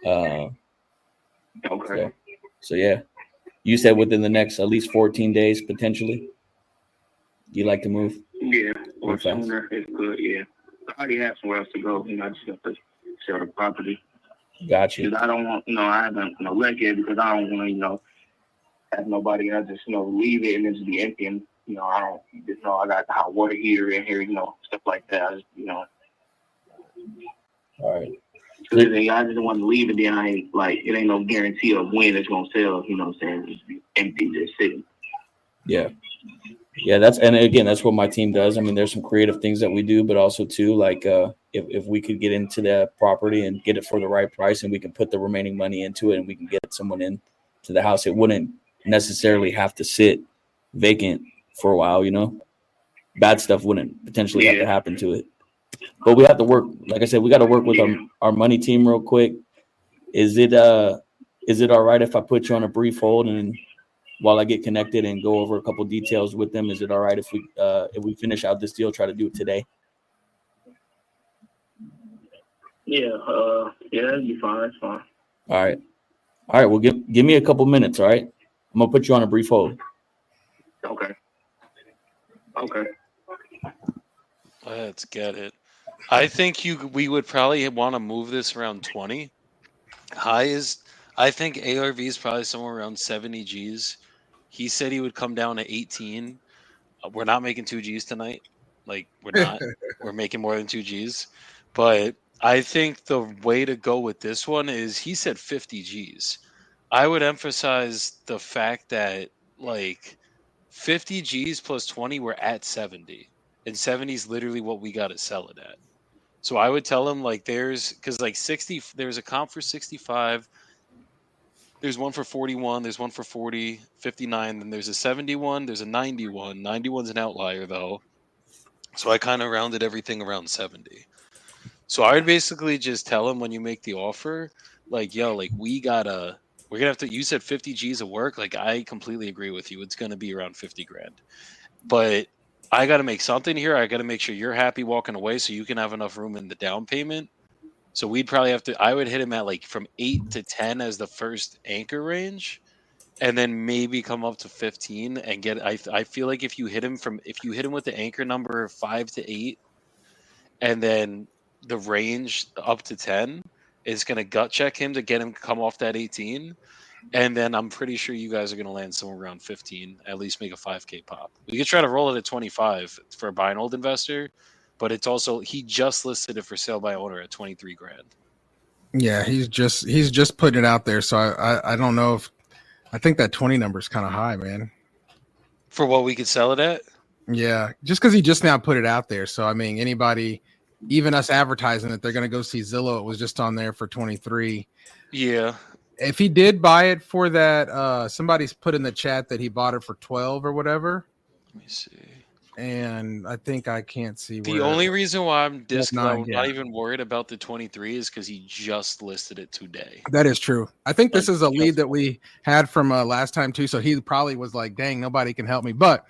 Okay. So yeah, you said within the next at least 14 days potentially. You like to move? Yeah, or Move fast. sooner is good. Yeah, I already have somewhere else to go. I just have to sell the property. Gotcha. Because I don't want, I haven't let yet because I don't want to, have nobody. I just, leave it and it just be empty. And I don't, I got the hot water heater in here, stuff like that. I just, All right. Because I just want to leave it. Then I ain't it ain't no guarantee of when it's gonna sell. You know what I'm saying? Just be empty, just sitting. Yeah. Yeah, that's what my team does. I mean, there's some creative things that we do, but also too, if we could get into the property and get it for the right price, and we can put the remaining money into it, and we can get someone in to the house, it wouldn't necessarily have to sit vacant for a while. Bad stuff wouldn't potentially have to happen to it. But we have to work. Like I said, we got to work with our money team real quick. Is it all right if I put you on a brief hold and while I get connected and go over a couple details with them? Is it all right if we finish out this deal, try to do it today? Yeah, that'd be fine. That's fine. All right. Well, give me a couple minutes. All right. I'm gonna put you on a brief hold. Okay. Let's get it. I think we would probably want to move this around 20. I think ARV is probably somewhere around 70 G's. He said he would come down to 18. We're not making 2 G's tonight. We're not. We're making more than 2 G's. But I think the way to go with this one is he said 50 G's. I would emphasize the fact that 50 G's plus 20, we're at 70. And 70 is literally what we got to sell it at. So I would tell him because 60, there's a comp for 65. There's one for 41. There's one for 40, 59. Then there's a 71. There's a 91. 91's an outlier though. So I kind of rounded everything around 70. So I would basically just tell him when you make the offer, we're gonna have to. You said 50 G's of work. I completely agree with you. It's gonna be around 50 grand. But I got to make something here. I got to make sure you're happy walking away so you can have enough room in the down payment. So we'd probably have to, I would hit him at from 8 to 10 as the first anchor range, and then maybe come up to 15 and get, I feel like if you hit him with the anchor number 5 to 8, and then the range up to 10 is going to gut check him to get him to come off that 18. And then I'm pretty sure you guys are going to land somewhere around 15, at least make a 5K pop. We could try to roll it at 25 for a buy and hold investor, but it's also, he just listed it for sale by owner at 23 grand. Yeah, he's just putting it out there. So I don't know I think that 20 number is kind of high, man. For what we could sell it at? Yeah, just because he just now put it out there. So, I mean, anybody, even us advertising it, they're going to go see Zillow. It was just on there for 23. Yeah. If he did buy it for that, somebody's put in the chat that he bought it for 12 or whatever. Let me see. And I think I can't see. The only reason why I'm not even worried about the 23 is because he just listed it today. That is true. I think this is a lead that we had from last time too. So he probably was like, dang, nobody can help me. But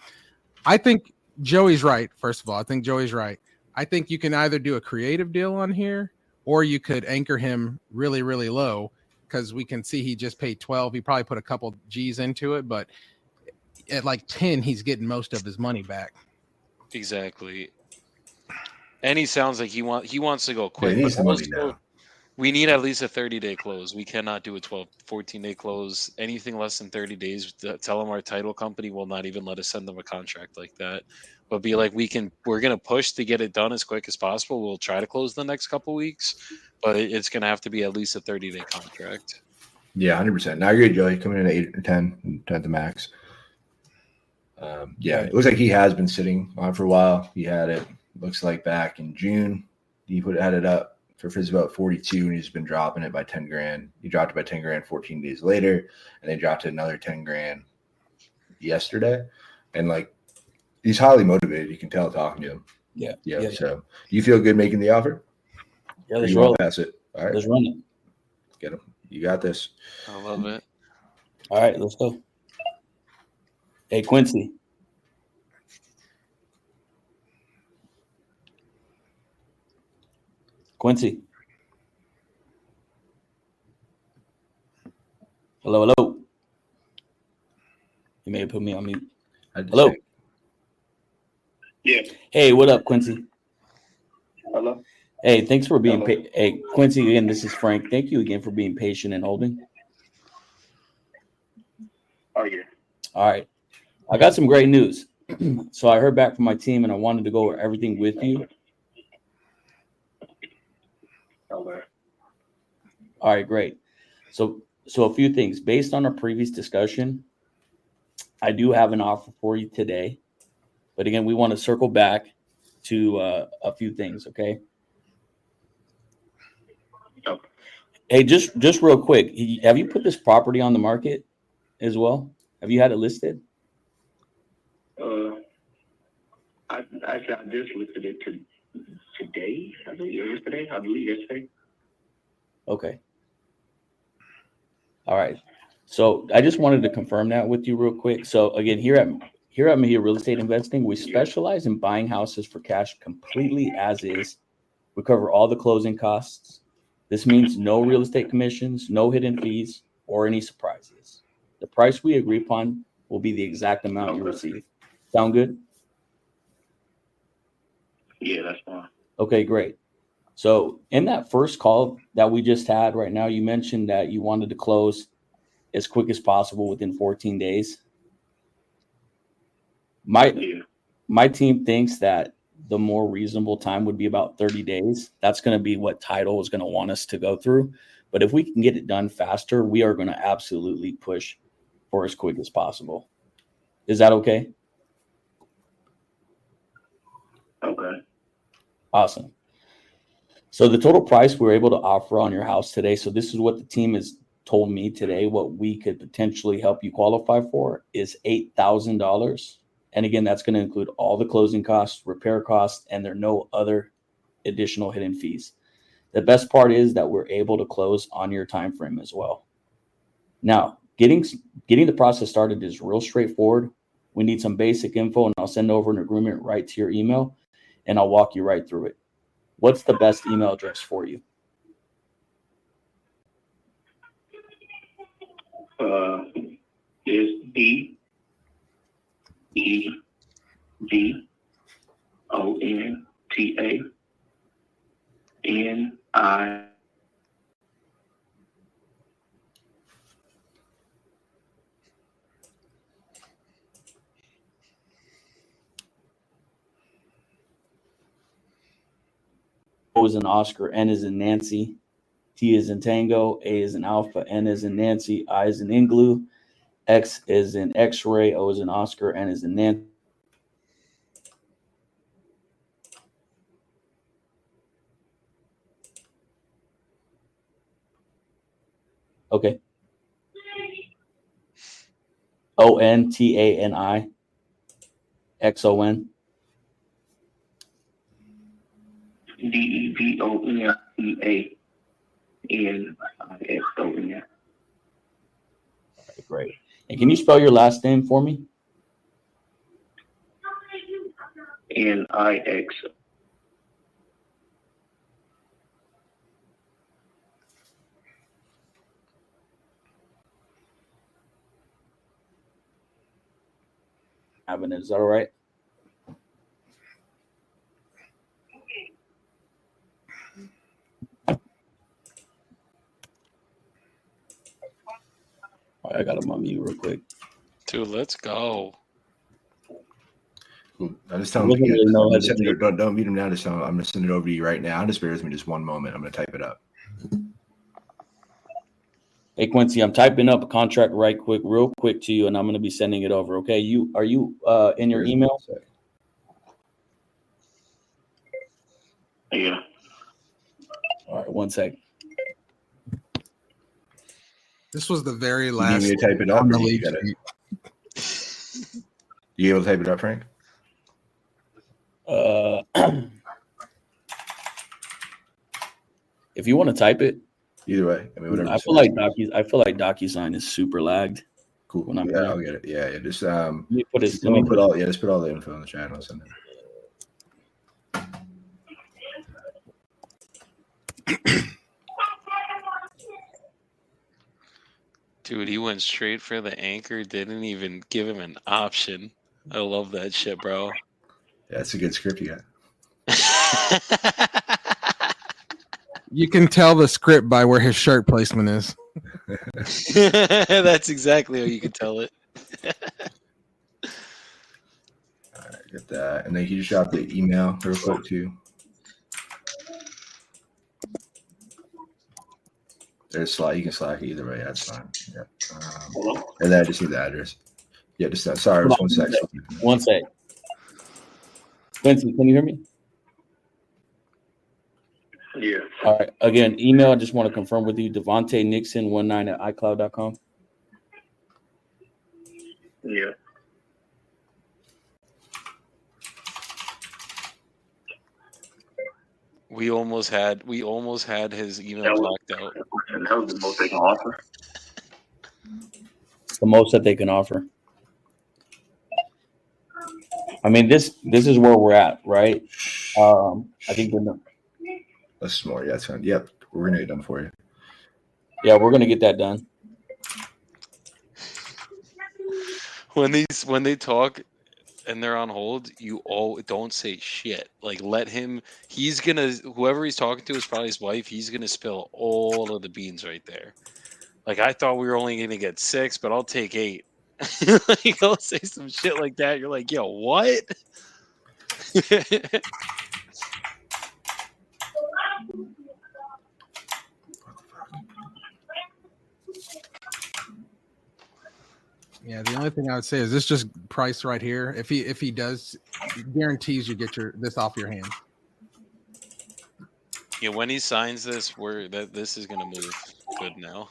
I think Joey's right. First of all, I think Joey's right. I think you can either do a creative deal on here or you could anchor him really, really low. Because we can see he just paid 12. He probably put a couple G's into it, but at 10, he's getting most of his money back. Exactly. And he sounds like he wants to go quick. Yeah, he needs the money now. We need at least a 30-day close. We cannot do a 14-day close. Anything less than 30 days, tell them our title company will not even let us send them a contract like that. But be like, we're going to push to get it done as quick as possible. We'll try to close the next couple weeks, but it's going to have to be at least a 30-day contract. Yeah, 100%. Now you're good, Joey. Coming in at 8 or 10 at the max. Yeah, it looks like he has been sitting on for a while. He had it, looks like back in June. He had it up for FSBO at 42, and he's been dropping it by 10 grand. He dropped it by 10 grand 14 days later, and they dropped it another 10 grand yesterday. And he's highly motivated. You can tell talking to him. Yeah. So, do you feel good making the offer? Yeah, Or let's you want roll. to pass it? All right, Let's run it. get him. You got this. I love it. All right, let's go. Hey, Quincy. Quincy. Hello. You may have put me on mute. Hello. Say. Yeah. Hey, what up, Quincy? Hello. Hey, thanks for being Hello. Hey, Quincy, again, this is Frank. Thank you again for being patient and holding. Oh yeah. All right. I got some great news. So I heard back from my team, and I wanted to go over everything with you. Okay. All right, great. So a few things. Based on our previous discussion, I do have an offer for you today. But again, we want to circle back to a few things, okay? Okay. Hey, just real quick, have you put this property on the market as well? Have you had it listed? I just listed it today. I think yesterday. I believe yesterday. Okay. All right. So I just wanted to confirm that with you real quick. So again, here at Mahia Real Estate Investing, we specialize in buying houses for cash completely as is. We cover all the closing costs. This means no real estate commissions, no hidden fees, or any surprises. The price we agree upon will be the exact amount you receive. Sound good? Yeah, that's fine. Okay, great. So in that first call that we just had right now, you mentioned that you wanted to close as quick as possible within 14 days. My team thinks that the more reasonable time would be about 30 days. That's going to be what title is going to want us to go through. But if we can get it done faster, we are going to absolutely push for as quick as possible. Is that okay? Okay. Awesome. So the total price we're able to offer on your house today, so this is what the team has told me today, what we could potentially help you qualify for is $8,000. And again, that's going to include all the closing costs, repair costs, and there are no other additional hidden fees. The best part is that we're able to close on your time frame as well. Now, getting the process started is real straightforward. We need some basic info, and I'll send over an agreement right to your email, and I'll walk you right through it. What's the best email address for you? Is BEVONTANI O is in Oscar, N is in Nancy, T is in Tango, A is in Alpha, N is in Nancy, I is in Igloo, X is in X-ray, O is in Oscar, N is in Nancy. Okay. ONTANI XON. DEVONTANIXON. Okay, great. And can you spell your last name for me? NIX. Avenue, is that all right? All right, I got him on mute real quick. Dude, let's go. Cool. I just tell him don't meet him now. Just tell him I'm going to send it over to you right now. Just bear with me just one moment. I'm going to type it up. Hey, Quincy, I'm typing up a contract real quick to you, and I'm going to be sending it over. Okay, are you in your email? Yeah. All right, one sec. This was the very last. You need me to type it up? You able to type it up, Frank? If you want to type it, either way. I mean, whatever. I feel like DocuSign is super lagged. Cool. When I'm yeah, I'll get it. Yeah. Just let me put just it. put all the info in the chat. I'll send it. Dude, he went straight for the anchor. Didn't even give him an option. I love that shit, bro. Yeah, it's a good script you got. You can tell the script by where his shirt placement is. That's exactly how you can tell it. All right, get that. And then you just drop the email real quick too. There's Slack. You can Slack it either way. That's fine. Yeah. And then I just need the address. Yeah, just that. Sorry, just 1 sec. 1 sec. Quincy, can you hear me? Yeah. All right. Again, email. I just want to confirm with you, Devontae Nixon 19 at iCloud.com. Yeah. We almost had his email blocked out. And that was the most they can offer. The most that they can offer. I mean, this is where we're at, right? I think that's more. Yeah, that's fine. Yep, we're gonna get it done for you. Yeah, we're gonna get that done. When they talk and they're on hold, you all don't say shit. Like, let him. Whoever he's talking to is probably his wife. He's gonna spill all of the beans right there. Like, I thought we were only gonna get 6, but I'll take 8. Like, he'll say some shit like that. You're like, yo, what? Yeah, the only thing I would say is this just price right here. If he does, he guarantees you get this off your hand. Yeah, when he signs this, this is gonna move good now.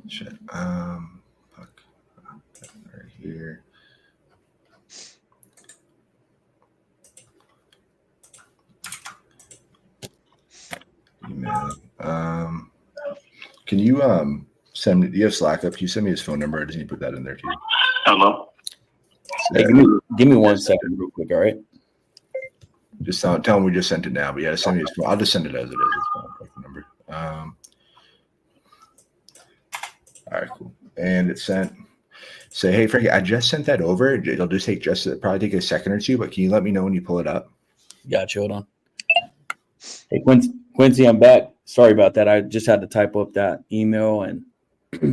Shit. Fuck. Right here. Email. Can you send me? Do you have Slack up? Can you send me his phone number? I just need to put that in there too. Hello. Hey, give me 1 second, real quick. All right. Just tell him we just sent it now. But yeah, send me his phone. I'll just send it as it is. It's fine. Like the number. All right, cool. And it's sent. Say, hey, Frankie, I just sent that over. It'll just probably take a second or two, but can you let me know when you pull it up? Gotcha. Hold on. Hey, Quincy, I'm back. Sorry about that. I just had to type up that email, and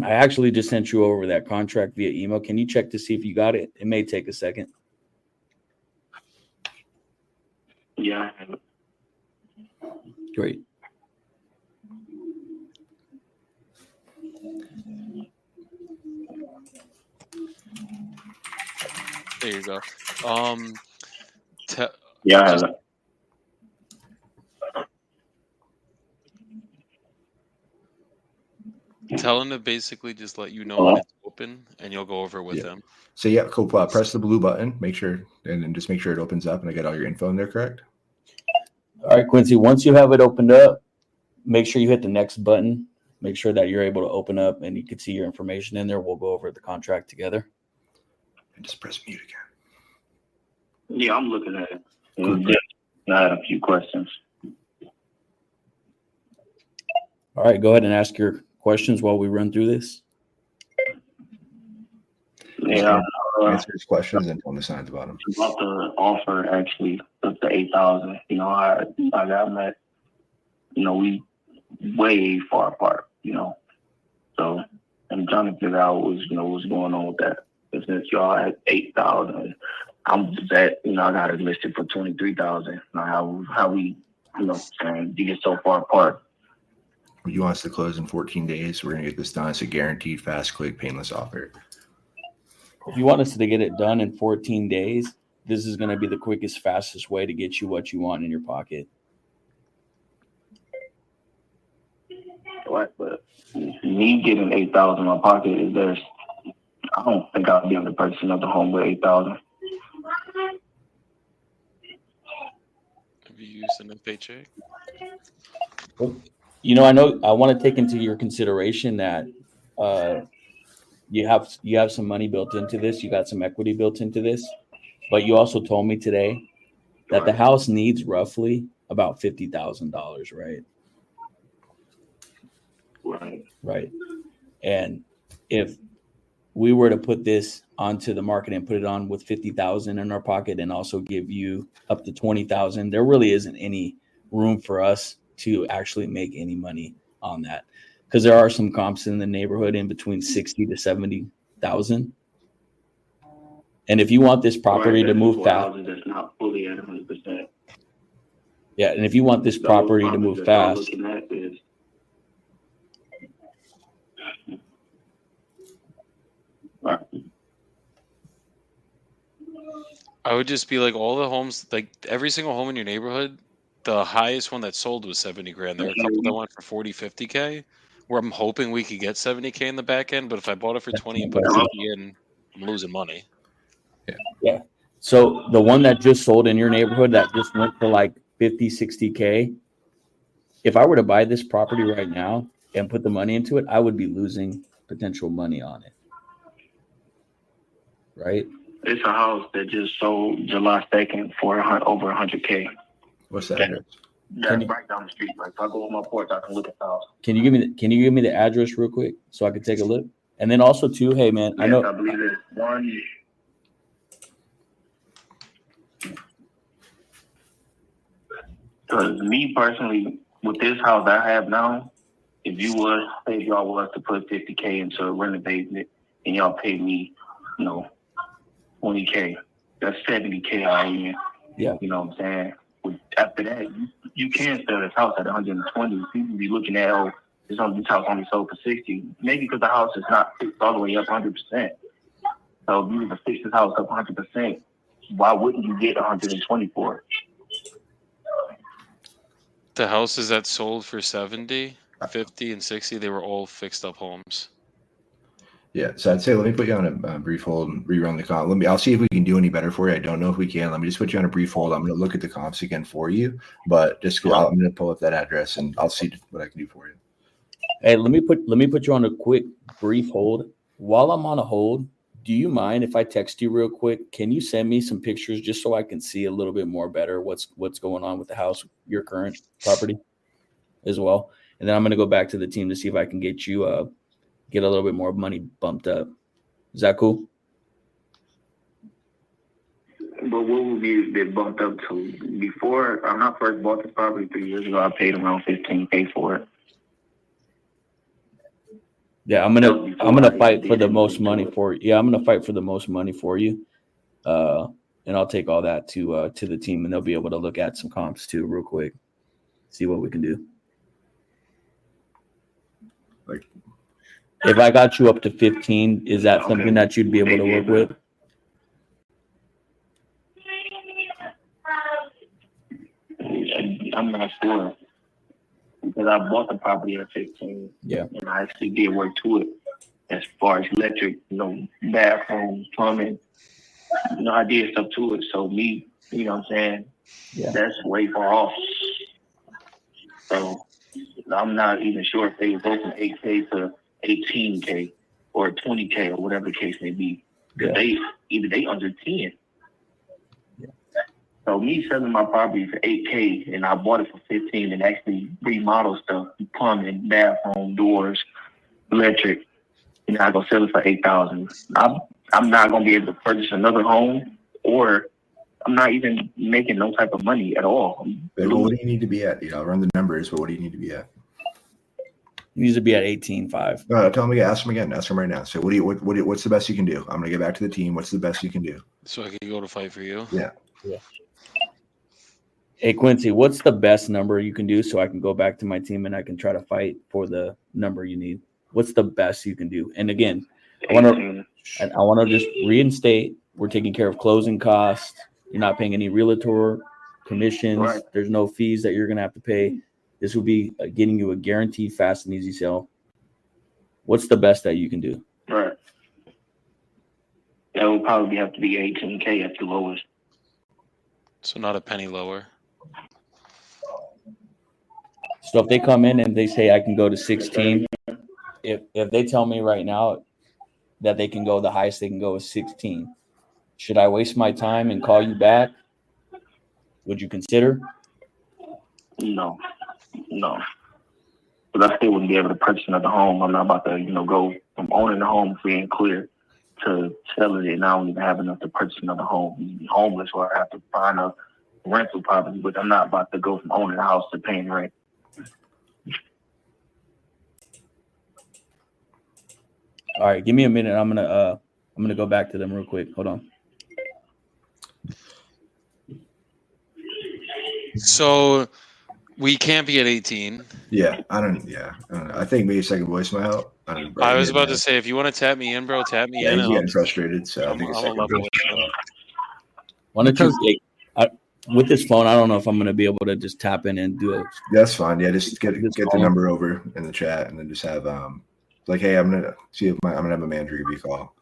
I actually just sent you over that contract via email. Can you check to see if you got it? It may take a second. Yeah. Great. There you go. Yeah. Tell him to basically just let you know when it's open, and you'll go over it with them. So yeah, cool. Press the blue button. Make sure, and then just make sure it opens up, and I get all your info in there. Correct. All right, Quincy. Once you have it opened up, make sure you hit the next button. Make sure that you're able to open up, and you can see your information in there. We'll go over the contract together. And just press mute again. Yeah, I'm looking at it. I had a few questions. All right, go ahead and ask your questions while we run through this. Yeah. Answer his questions and tell him to sign at the bottom. About the offer, actually, of the 8,000. I got met. We way far apart. So I'm trying to figure out what's going on with that. Since y'all had 8,000, I'm bet I got it listed for 23,000. How we saying you get so far apart. You want us to close in 14 days? We're gonna get this done. It's a guaranteed, fast, quick, painless offer. If you want us to get it done in 14 days, this is going to be the quickest, fastest way to get you what you want in your pocket. Right, but me getting 8,000 in my pocket is there's. I don't think I'll be able to purchase another home with 8,000. Have you used an FHA? You know, I want to take into your consideration that you have some money built into this. You got some equity built into this, but you also told me today that the house needs roughly about $50,000, right? Right. And if we were to put this onto the market and put it on with 50,000 in our pocket and also give you up to 20,000, there really isn't any room for us to actually make any money on that, because there are some comps in the neighborhood in between 60 to 70,000. And if you want this property to move fast, that's not fully at 100%. yeah, and if you want this property to move fast, I would just be like, all the homes, like every single home in your neighborhood, the highest one that sold was 70 grand. There are a couple that went for 40, 50K, where I'm hoping we could get 70K in the back end. But if I bought it for 20 and put 50 in, I'm losing money. yeah. So the one that just sold in your neighborhood that just went for like 50, 60K, if I were to buy this property right now and put the money into it, I would be losing potential money on it. Right? It's a house that just sold July 2nd for over 100K. What's that address? That's right down the street. Like if I go on my porch, I can look at the house. Can you give me the address real quick so I can take a look? And then also too, hey man, Yes, I know I believe it's one. Because me personally, with this house I have now, if y'all was to put 50K into renovating it, and y'all paid me, 20K, that's 70K all in. Yeah. You know what I'm saying? After that, you can sell this house at 120. People be looking at, this house only sold for 60. Maybe because the house is not fixed all the way up 100%. So if you were to fix this house up 100%, why wouldn't you get 120 for it? The houses that sold for 70, 50, and 60, they were all fixed up homes. Yeah, so I'd say let me put you on a brief hold and rerun the comp. I'll see if we can do any better for you. I don't know if we can. Let me just put you on a brief hold. I'm going to look at the comps again for you, but I'm going to pull up that address and I'll see what I can do for you. Hey, let me put you on a quick brief hold. While I'm on a hold, do you mind if I text you real quick? Can you send me some pictures just so I can see a little bit more better what's going on with the house, your current property as well? And then I'm going to go back to the team to see if I can get you get a little bit more money bumped up. Is that cool? But what would be bumped up to? Before, when I first bought this property 3 years ago, I paid around $15K for it. Yeah, I'm gonna fight for the most money for you. Yeah, I'm gonna fight for the most money for you. And I'll take all that to the team, and they'll be able to look at some comps too, real quick, see what we can do. Like, if I got you up to 15, is that something that you'd be able to work with? I'm not sure, because I bought the property at 15. Yeah. And I actually did work to it as far as electric, bathroom, plumbing. I did stuff to it. So me, you know what I'm saying? Yeah. That's way far off. So I'm not even sure if they go from 8K to 18K or 20K or whatever the case may be. Because they under 10. Yeah. So me selling my property for 8K and I bought it for 15 and actually remodel stuff, plumbing, bathroom, doors, electric, and I go sell it for 8,000. I'm not gonna be able to purchase another home, or I'm not even making no type of money at all. Well, what do you need to be at? I'll run the numbers, but what do you need to be at? You need to be at 18.5. Tell me, ask him again. Ask him right now. So what's the best you can do? I'm gonna get back to the team. What's the best you can do? So I can go to fight for you. Yeah. Hey Quincy, what's the best number you can do so I can go back to my team and I can try to fight for the number you need? What's the best you can do? And again, I want to just reinstate, we're taking care of closing costs. You're not paying any realtor commissions. Right. There's no fees that you're going to have to pay. This would be getting you a guaranteed fast and easy sale. What's the best that you can do? Right. That would probably have to be 18K at the lowest. So not a penny lower. So if they come in and they say I can go to 16, if they tell me right now that they can go, the highest they can go is 16, should I waste my time and call you back? Would you consider? No. But I still wouldn't be able to purchase another home. I'm not about to, go from owning a home free and clear to selling it, and I don't even have enough to purchase another home. Be homeless, or I have to find a rental property, but I'm not about to go from owning a house to paying rent. All right, give me a minute. I'm gonna go back to them real quick. Hold on. So we can't be at 18. Yeah, I don't know. I think maybe second voicemail. I was about to say, if you want to tap me in, bro, tap me in. He's getting frustrated, so I think I'm a level with him. Why don't you with this phone? I don't know if I'm gonna be able to just tap in and do it. That's fine. Yeah, just get the number over in the chat, and then just have like, hey, I'm gonna see if I'm gonna have a manager give you a call.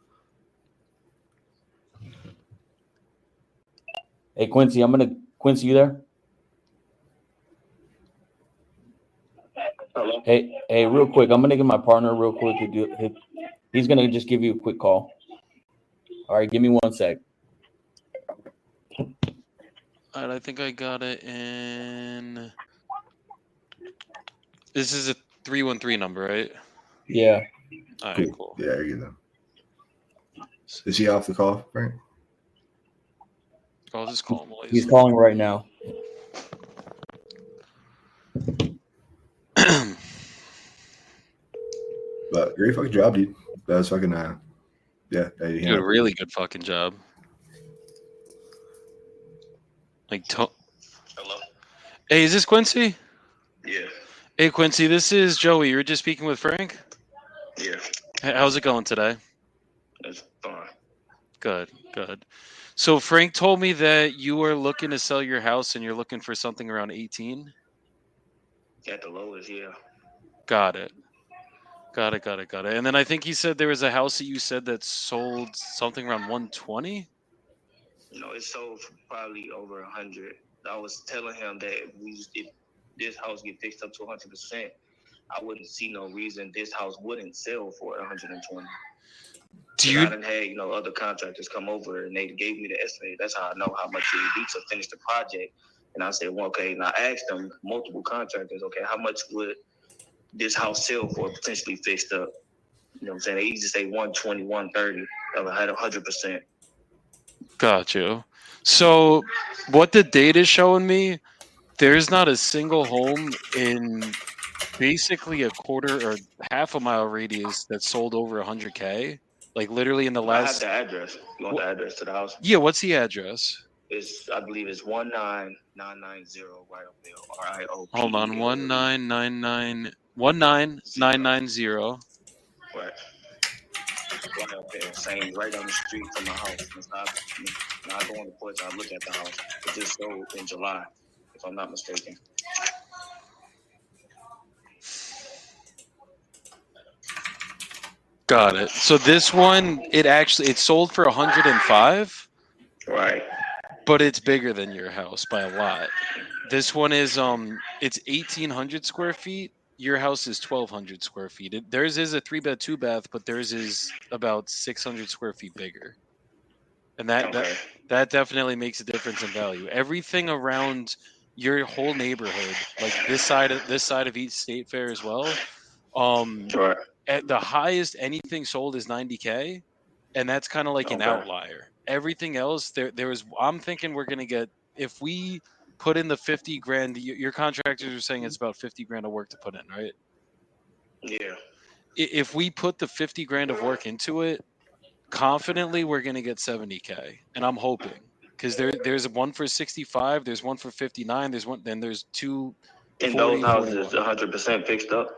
Hey Quincy, Quincy, you there? Hello? Hey, real quick, I'm gonna get my partner real quick to do it. He's gonna just give you a quick call. All right, give me 1 sec. All right, I think I got it in. This is a 313 number, right? Yeah. All right, cool. Yeah, you get them. Is he off the call, Frank? I'll just call him. He's calling right now. But great fucking job, dude. That was fucking You did a really good fucking job. Hello? Hey, is this Quincy? Yeah. Hey, Quincy, this is Joey. You were just speaking with Frank? Yeah. How's it going today? That's fine. Good. So Frank told me that you are looking to sell your house and you're looking for something around 18? At the lowest, yeah. Got it. And then I think he said there was a house that you said that sold something around 120? It sold for probably over 100. I was telling him that if this house get fixed up to 100%, I wouldn't see no reason this house wouldn't sell for 120. I done had, other contractors come over and they gave me the estimate. That's how I know how much it would be to finish the project. And I said, well, okay. And I asked them, multiple contractors, okay, how much would this house sell for potentially fixed up? You know what I'm saying? They easily say 120, 130. I had 100%. Got you. So what the data is showing me, there's not a single home in basically a quarter or half a mile radius that sold over 100K. Like literally in the last. I have the address. You want the address to the house? Yeah, what's the address? I believe it's 19990 right up there. RIO. Hold on, 19990. Right. Right up there, same, right down the street from my house. When I go on the porch, I look at the house. It just sold in July, if I'm not mistaken. Got it. So this one, it sold for 105. Right. But it's bigger than your house by a lot. This one is it's 1,800 square feet. Your house is 1,200 square feet. Theirs is a 3-bed, 2-bath, but theirs is about 600 square feet bigger. And that definitely makes a difference in value. Everything around your whole neighborhood, like this side of East State Fair as well. Sure. At the highest anything sold is 90K, and that's kind of like an outlier. Everything else, there was. I'm thinking we're gonna get, if we put in the 50 grand. Your contractors are saying it's about 50 grand of work to put in, right? Yeah. If we put the 50 grand of work into it, confidently we're gonna get 70K, and I'm hoping because there's one for 65, there's one for 59, there's two. And those houses 100% fixed up.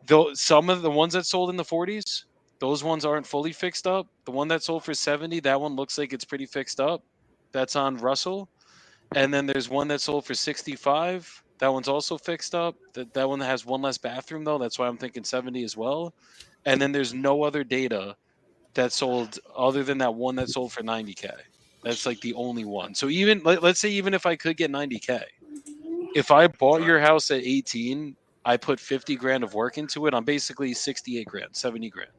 Though some of the ones that sold in the 40s, those ones aren't fully fixed up. The one that sold for 70, that one looks like it's pretty fixed up. That's on Russell. And then there's one that sold for 65. That one's also fixed up. That one has one less bathroom though. That's why I'm thinking 70 as well. And then there's no other data that sold other than that one that sold for 90K. That's like the only one. So even let's say even if I could get 90K, if I bought your house at 18, I put 50 grand of work into it, I'm basically 68 grand, 70 grand.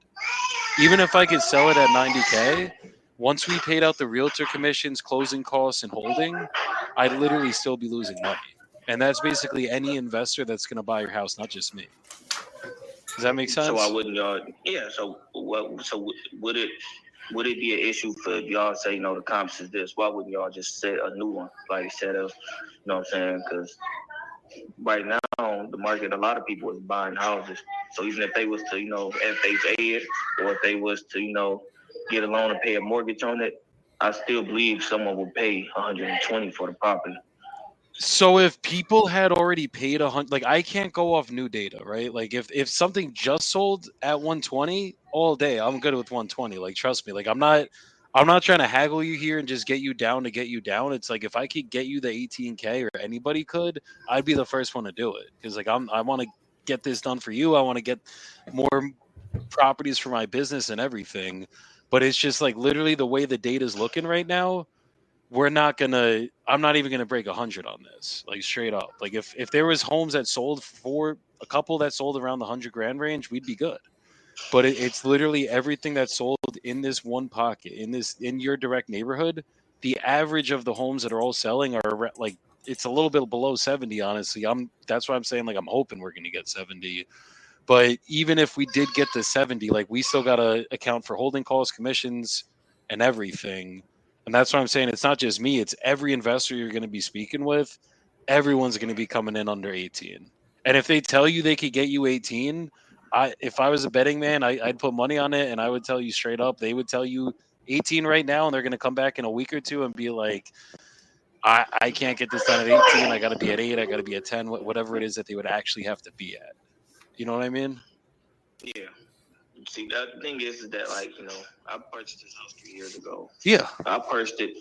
Even if I could sell it at 90K, once we paid out the realtor commissions, closing costs, and holding, I'd literally still be losing money. And that's basically any investor that's going to buy your house, not just me. Does that make sense? So I wouldn't y'all. Yeah. So what? So would it be an issue for y'all say the comps is this? Why wouldn't y'all just set a new one like instead of what I'm saying? Because right now the market, a lot of people is buying houses. So even if they was to FHA it, or if they was to get a loan and pay a mortgage on it, I still believe someone would pay 120 for the property. So if people had already paid 100, like I can't go off new data, right? Like if something just sold at 120 all day, I'm good with 120. Like trust me, like I'm not trying to haggle you here and just get you down to get you down. It's like if I could get you the 18K or anybody could, I'd be the first one to do it because like I want to get this done for you. I want to get more properties for my business and everything. But it's just like literally the way the data's looking right now. I'm not even gonna break 100 on this, like straight up. Like if there was homes that sold for a couple that sold around the 100 grand range, we'd be good. But it's literally everything that's sold in this one pocket, in your direct neighborhood. The average of the homes that are all selling are like it's a little bit below 70. Honestly, that's why I'm saying like I'm hoping we're gonna get 70. But even if we did get to 70, like we still gotta account for holding costs, commissions, and everything. And that's why I'm saying it's not just me, it's every investor you're going to be speaking with. Everyone's going to be coming in under 18. And if they tell you they could get you 18, if I was a betting man, I'd put money on it and I would tell you straight up, they would tell you 18 right now and they're going to come back in a week or two and be like, I can't get this done at 18. I got to be at 8. I got to be at 10, whatever it is that they would actually have to be at. You know what I mean? Yeah. See, the thing is that, like, I purchased this house 3 years ago. Yeah. I purchased it.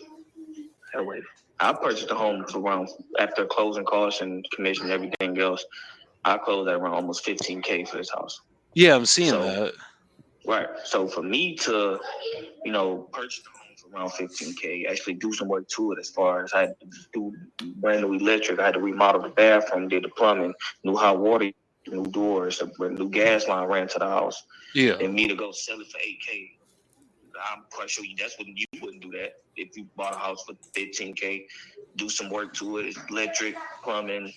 I purchased the home for around, after closing costs and commission and everything else, I closed at around almost 15K for this house. Yeah, I'm seeing that. Right. So for me to, purchase the home for around 15K, actually do some work to it as far as I had to do brand new electric, I had to remodel the bathroom, did the plumbing, new hot water, new doors, a new gas line ran to the house. Yeah. And me to go sell it for 8K. I'm quite sure that's what you wouldn't do that if you bought a house for 15K. Do some work to it. It's electric, plumbing,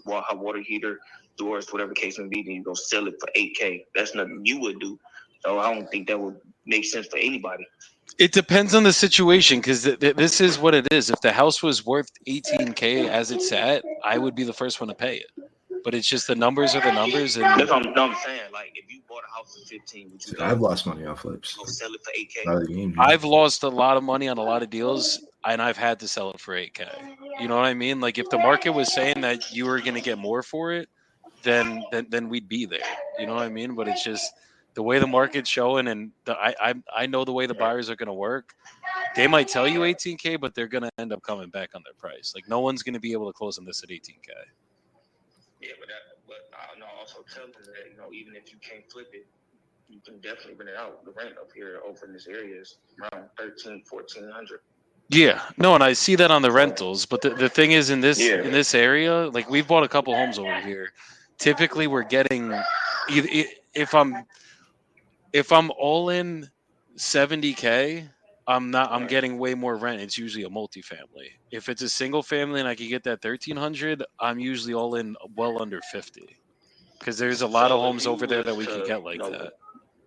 hot water heater, doors, whatever case may be. Then you go sell it for 8K. That's nothing you would do. So I don't think that would make sense for anybody. It depends on the situation because this is what it is. If the house was worth 18K as it's at, I would be the first one to pay it. But it's just the numbers are the numbers. And that's what I'm saying. Like, if you bought a house for 15, would you I've lost money on flips. Go sell it for 8K. I've lost a lot of money on a lot of deals, and I've had to sell it for 8K. You know what I mean? Like, if the market was saying that you were going to get more for it, then we'd be there. You know what I mean? But it's just the way the market's showing, and I know the way the buyers are going to work. They might tell you 18K, but they're going to end up coming back on their price. Like, no one's going to be able to close on this at 18K. Yeah, but I also tell them that even if you can't flip it, you can definitely rent it out. The rent up here over in this area is around $1,400. Yeah, no, and I see that on the rentals. But the thing is, in this area, like we've bought a couple homes over here. Typically, we're getting if I'm all in 70K. I'm getting way more rent. It's usually a multifamily. If it's a single family and I can get that 1,300, I'm usually all in well under 50. Because there's a lot of homes over there that we can get like that.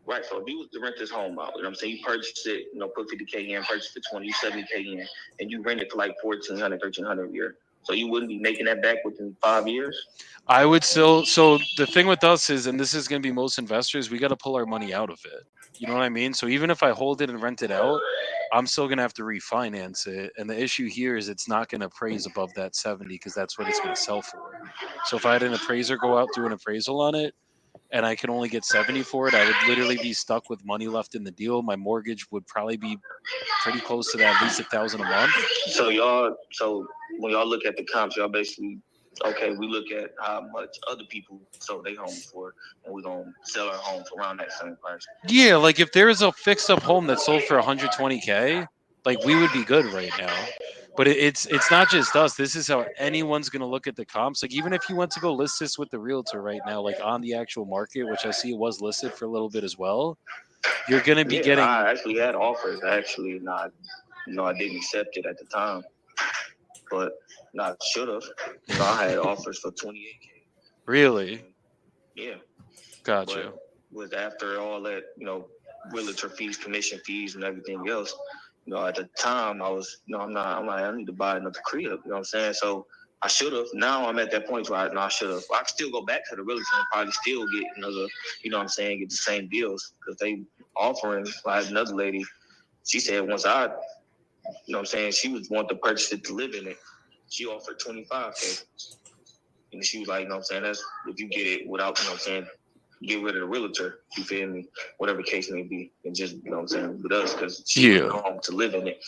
Right. So if you was to rent this home out, I'm saying you purchased it, put 50K in, purchased it 20, 70K in, and you rent it for like $1,400, $1,300 a year. So you wouldn't be making that back within 5 years? I would still. So the thing with us is, and this is going to be most investors, we got to pull our money out of it. You know what I mean? So even if I hold it and rent it out, I'm still going to have to refinance it. And the issue here is it's not going to appraise above that 70 because that's what it's going to sell for. So if I had an appraiser go out, do an appraisal on it, and I can only get 70 for it, I would literally be stuck with money left in the deal. My mortgage would probably be pretty close to that, at least $1,000 a month. So when y'all look at the comps, y'all basically okay, we look at how much other people sold their home for, and we're gonna sell our home for around that same price. Yeah, like if there is a fixed up home that sold for 120K, like we would be good right now. But it's not just us. This is how anyone's gonna look at the comps. Like even if you went to go list this with the realtor right now, like on the actual market, which I see it was listed for a little bit as well, you're gonna be getting. I actually had offers. Actually, not, I didn't accept it at the time, but I should have. I had offers for 28K. Really? Yeah. Gotcha. But was after all that, realtor fees, commission fees, and everything else. At the time I was, I need to buy another crib. You know what I'm saying? So I should have. Now I'm at that point where I should have. I can still go back to the realtor and probably still get another. Get the same deals because they offering. I had another lady. She said once she would want to purchase it to live in it. She offered 25K. And she was like, that's if you get it without, get rid of the realtor, you feel me? Whatever the case may be. And just, with us, because she went home to live in it.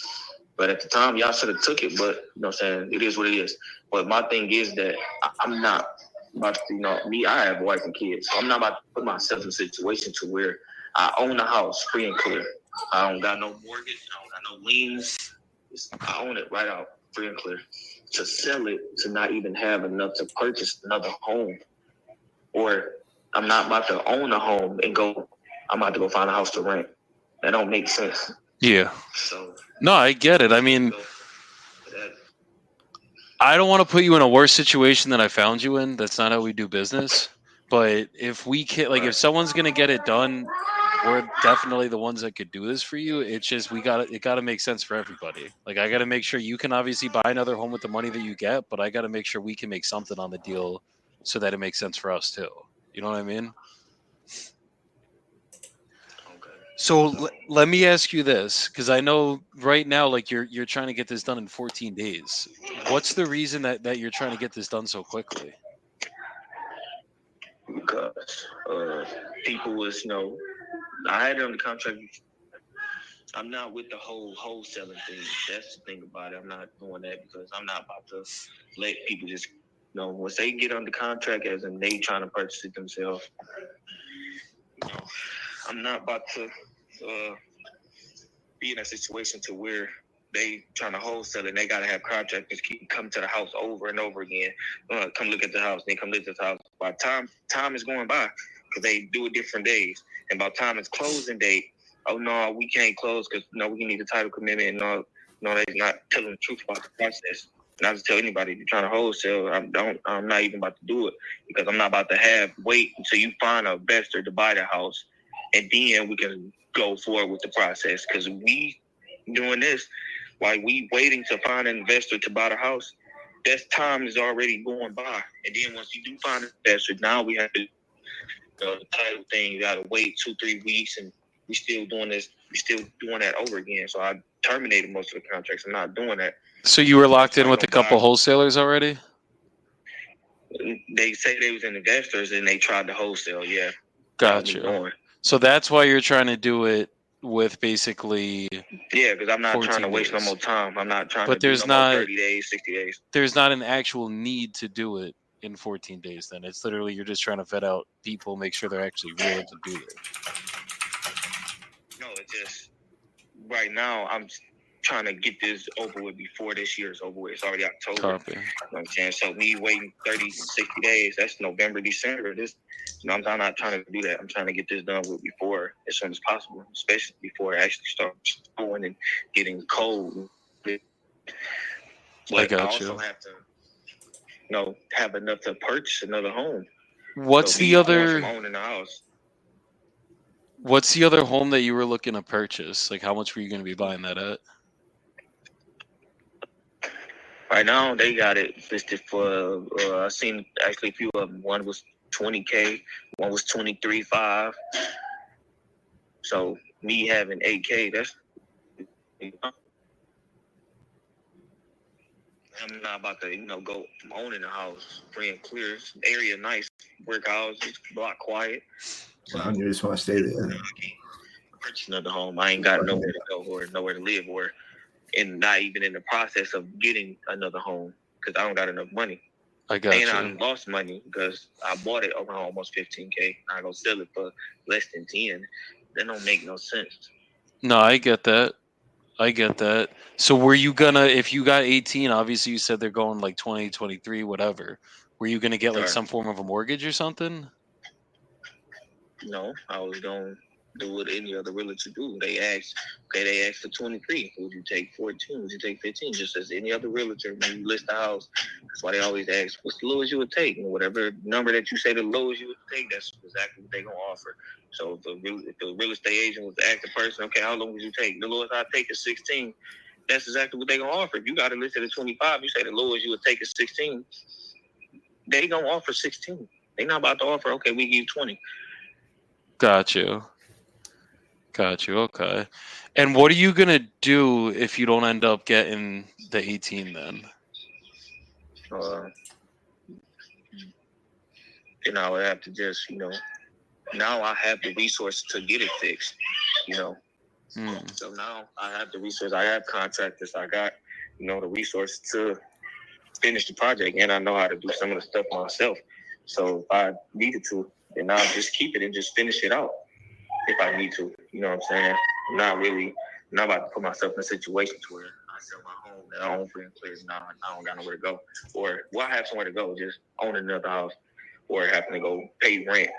But at the time, y'all should have took it, but, it is what it is. But my thing is that I'm not about to, I have a wife and kids. So I'm not about to put myself in a situation to where I own a house free and clear. I don't got no mortgage. I don't got no liens. I own it right out, free and clear. To sell it, to not even have enough to purchase another home. Or I'm not about to own a home and I'm about to go find a house to rent. That don't make sense. Yeah. So no, I get it. I mean, I don't want to put you in a worse situation than I found you in. That's not how we do business. But if we can, if someone's gonna get it done, we're definitely the ones that could do this for you. It's just it got to make sense for everybody. Like I got to make sure you can obviously buy another home with the money that you get, but I got to make sure we can make something on the deal so that it makes sense for us too. You know what I mean? So let me ask you this, because I know right now, you're trying to get this done in 14 days. What's the reason that you're trying to get this done so quickly? Because people was, I had it on the contract. I'm not with the whole wholesaling thing. That's the thing about it. I'm not doing that because I'm not about to let people just, once they get on the contract as in they trying to purchase it themselves. I'm not about to be in a situation to where they trying to wholesale and they got to have contractors keep coming to the house over and over again. Come look at the house. They come look at the house. By the time is going by because they do it different days. And by the time it's closing date, oh, no, we can't close because, we need a title commitment. And no, they're not telling the truth about the process. And I just tell anybody, if you're trying to wholesale, I'm not even about to do it because I'm not about to wait until you find an investor to buy the house. And then we can go forward with the process because we doing this while we waiting to find an investor to buy the house. That time is already going by. And then once you do find an investor, now we have to the title thing. You got to wait 2-3 weeks, and we still doing this. We still doing that over again. So I terminated most of the contracts. I'm not doing that. So you were locked in with a couple wholesalers already? They say they was investors and they tried to wholesale. Yeah. Gotcha. So that's why you're trying to do it with basically. Yeah, because I'm not trying to waste no more time. I'm not trying to do no more 30 days, 60 days. There's not an actual need to do it in 14 days then. It's literally you're just trying to vet out people, make sure they're actually willing to do it. No, it's just right now I'm trying to get this over with before this year's over with. It's already October. Copy. You know what I'm saying? So me waiting 30, 60 days, that's November, December. I'm not trying to do that. I'm trying to get this done with before as soon as possible, especially before it actually starts going and getting cold. But I also have to, have enough to purchase another home. What's the other owning the house? What's the other home that you were looking to purchase? Like, how much were you going to be buying that at? Right now, they got it listed for. I've seen actually a few of them. One was $20K, one was $23,500. So me having $8K, that's. I'm not about to, go from owning a house free and clear. Area nice, brick house, block quiet. Well, you just want to stay there. Purchase another home. I ain't got nowhere to go or nowhere to live and not even in the process of getting another home because I don't got enough money. I got And you. I lost money because I bought it around almost 15K. I go sell it for less than 10. That don't make no sense. No, I get that. So were you gonna, if you got 18, obviously you said they're going like 20, 23, whatever. Were you gonna get like some form of a mortgage or something? No, I was going to do what any other realtor do. They asked for 23. Would you take 14? Would you take 15? Just as any other realtor, when you list the house, that's why they always ask, what's the lowest you would take? And whatever number that you say the lowest you would take, that's exactly what they're going to offer. So if the real estate agent was to ask the person, okay, how long would you take? The lowest I take is 16. That's exactly what they're going to offer. If you got it listed at 25, you say the lowest you would take is 16. They going to offer 16. They're not about to offer, okay, we give you 20. Got you. Okay. And what are you gonna do if you don't end up getting the 18 then? Then I would have to just, now I have the resources to get it fixed, So now I have the resources. I have contractors. I got, the resources to finish the project, and I know how to do some of the stuff myself. So if I needed to, then I'll just keep it and just finish it out if I need to. You know what I'm saying? I'm not about to put myself in a situation to where I sell my home that I own for clear. Now I don't got nowhere to go. Or, I have somewhere to go, just own another house or having to go pay rent.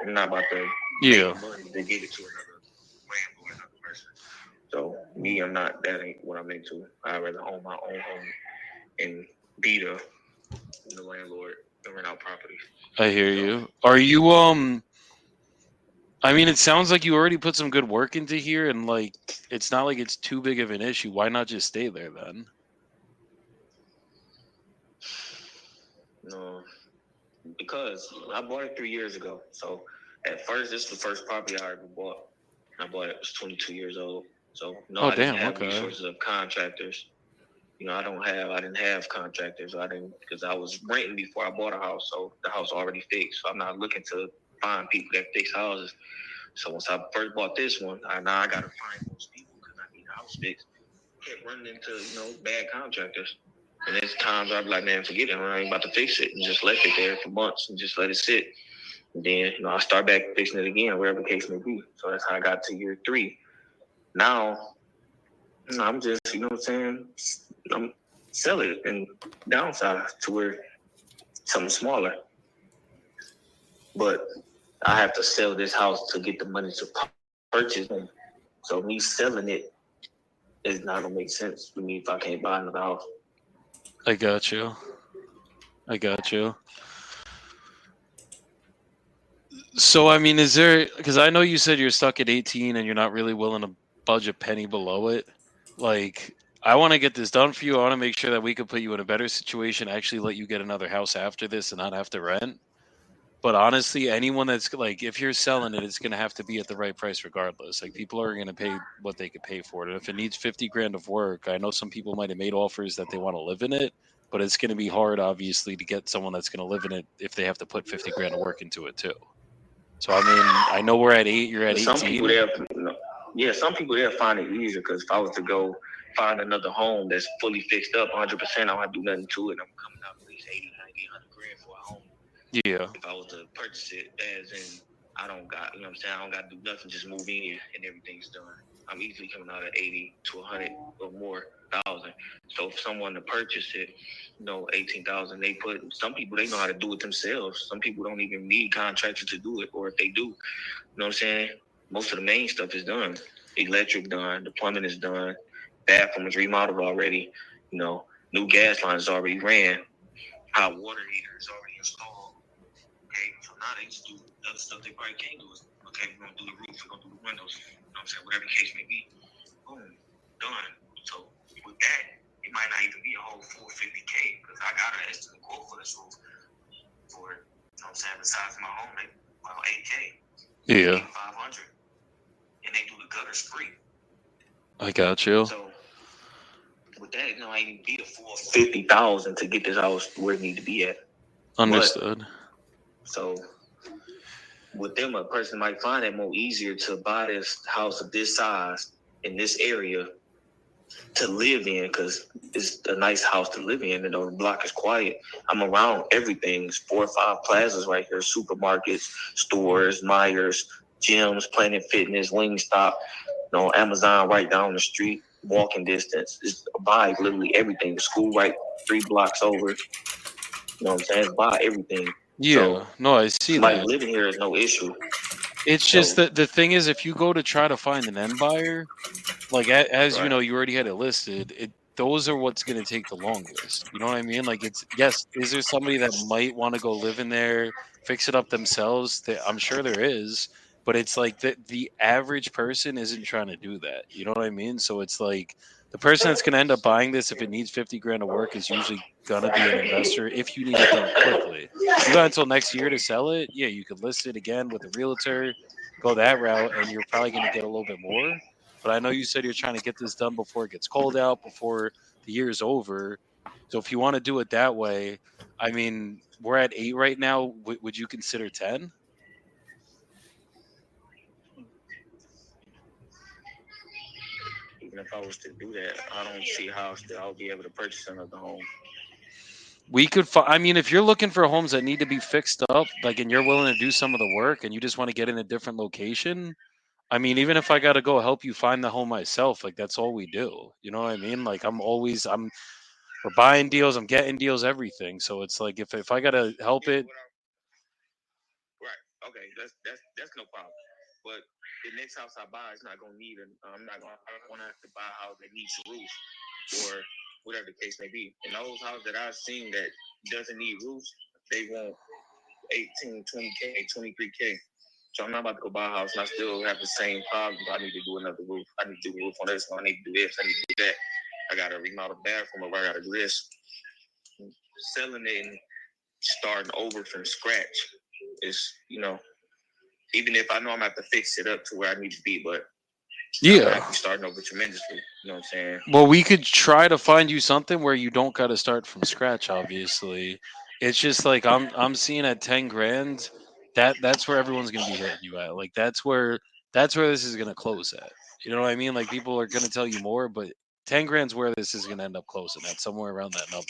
I'm not about to make money to give it to another landlord, another person. So that ain't what I'm into. I'd rather own my own home and be the landlord and rent out property. I hear you. Are you I mean, it sounds like you already put some good work into here, and like it's not like it's too big of an issue. Why not just stay there then? No, because I bought it 3 years ago. So at first, this is the first property I ever bought. I bought it. I was 22 years old. So I didn't have resources of contractors. I didn't have contractors. Because I was renting before I bought a house. So the house already fixed. So I'm not looking to find people that fix houses. So once I first bought this one, I got to find those people because I need a house fixed. Kept running into, bad contractors. And there's times I'd be like, man, forget it. I ain't about to fix it. And just left it there for months and just let it sit. And then, I start back fixing it again, wherever the case may be. So that's how I got to year 3. Now, I'm just, I'm selling it and downsize to where something smaller. But I have to sell this house to get the money to purchase it. So me selling it is not going to make sense for me if I can't buy another house. I got you. So, I mean, is there, because I know you said you're stuck at 18 and you're not really willing to budge a penny below it. Like, I want to get this done for you. I want to make sure that we could put you in a better situation, actually let you get another house after this and not have to rent. But honestly, anyone that's like, if you're selling it, it's going to have to be at the right price regardless. Like, people are going to pay what they could pay for it. And if it needs 50 grand of work, I know some people might have made offers that they want to live in it, but it's going to be hard, obviously, to get someone that's going to live in it if they have to put 50 grand of work into it too. So, I mean, I know we're at 8, you're at 18. Some people they'll find it easier because if I was to go find another home that's fully fixed up 100%, I don't have to do nothing to it. I'm coming out at least 80, 90, 100 grand for a home. Yeah. If I was to purchase it, as in, I don't got, I don't got to do nothing, just move in and everything's done. I'm easily coming out at 80 to 100 or more thousand. So if someone to purchase it, 18,000, some people, they know how to do it themselves. Some people don't even need contractors to do it, or if they do, you know what I'm saying? Most of the main stuff is done. Electric done, the plumbing is done, bathroom is remodeled already, new gas lines already ran, hot water heater is already installed. Okay, so now they just do other stuff they probably can't do. Okay, we're gonna do the roof, we're gonna do the windows, whatever the case may be. Boom, done. So with that, it might not even be a whole full 50K because I got an estimate quote for this roof for, besides my home, about 8K. Yeah. 500. And they do the gutters free. I got you. So with that, I ain't be a full 50,000 to get this house where it need to be at. Understood. So with them, a person might find it more easier to buy this house of this size in this area to live in because it's a nice house to live in, and the block is quiet. I'm around everything. There's 4 or 5 plazas right here, supermarkets, stores, Myers, gyms, Planet Fitness, Wingstop, Amazon right down the street, walking distance. It's buy literally everything. The school right 3 blocks over. You know what I'm saying? It's buy everything. Yeah, So, no, I see somebody that. living here is no issue. It's just that the thing is, if you go to try to find an end buyer, like as you Right. know, you already had it listed. Those are what's going to take the longest. You know what I mean? Like it's yes. Is there somebody that might want to go live in there, fix it up themselves? I'm sure there is, but it's like the average person isn't trying to do that. You know what I mean? So it's like the person that's going to end up buying this, if it needs 50 grand of work, is usually going to be an investor. If you need it done quickly, you got until next year to sell it. Yeah, you could list it again with a realtor, go that route, and you're probably going to get a little bit more. But I know you said you're trying to get this done before it gets cold out, before the year is over. So if you want to do it that way, I mean, we're at 8 right now. Would you consider 10? Even if I was to do that, I don't see how I'll be able to purchase another home. We could I mean, if you're looking for homes that need to be fixed up, like, and you're willing to do some of the work and you just want to get in a different location, I mean, even if I got to go help you find the home myself, like that's all we do. You know what I mean? Like we're buying deals, I'm getting deals, everything. So it's like if I got to help it. Right. Okay. That's no problem. But the next house I buy is not gonna need I don't want to have to buy a house that needs a roof or whatever the case may be. And those houses that I've seen that doesn't need roofs, they want 18, 20K, 23K. So I'm not about to go buy a house and I still have the same problem. I need to do another roof. I need to do a roof on this one. I need to do this. I need to do that. I gotta remodel the bathroom, or I gotta do this. Selling it and starting over from scratch is, even if I know I'm gonna have to fix it up to where I need to be, but I'm gonna have to be starting over tremendously. You know what I'm saying? Well, we could try to find you something where you don't got to start from scratch. Obviously, it's just like I'm seeing at 10 grand. That's where everyone's gonna be hitting you at. Like that's where this is gonna close at. You know what I mean? Like people are gonna tell you more, but 10 grand's where this is gonna end up closing at, somewhere around that number.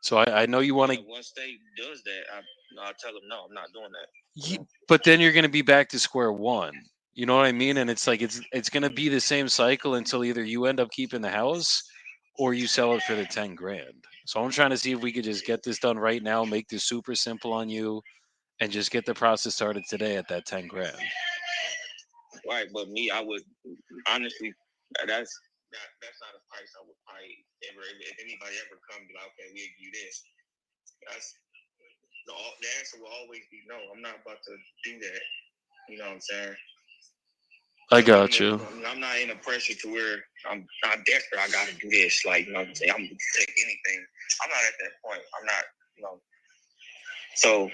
So I know you want to. Once they does that, I'll tell them no, I'm not doing that. But then you're going to be back to square one. You know what I mean? And it's like it's going to be the same cycle until either you end up keeping the house or you sell it for the 10 grand. So I'm trying to see if we could just get this done right now, make this super simple on you, and just get the process started today at that 10 grand. Right, but me, I would honestly, that's not a price I would probably ever. If anybody ever come to, like, okay, we'll give you this. That's the answer will always be no. I'm not about to do that. You know what I'm saying? I got you. I'm not in a pressure to where I'm not desperate. I got to do this. Like, you know what I'm saying? I'm going to take anything. I'm not at that point. I'm not, So,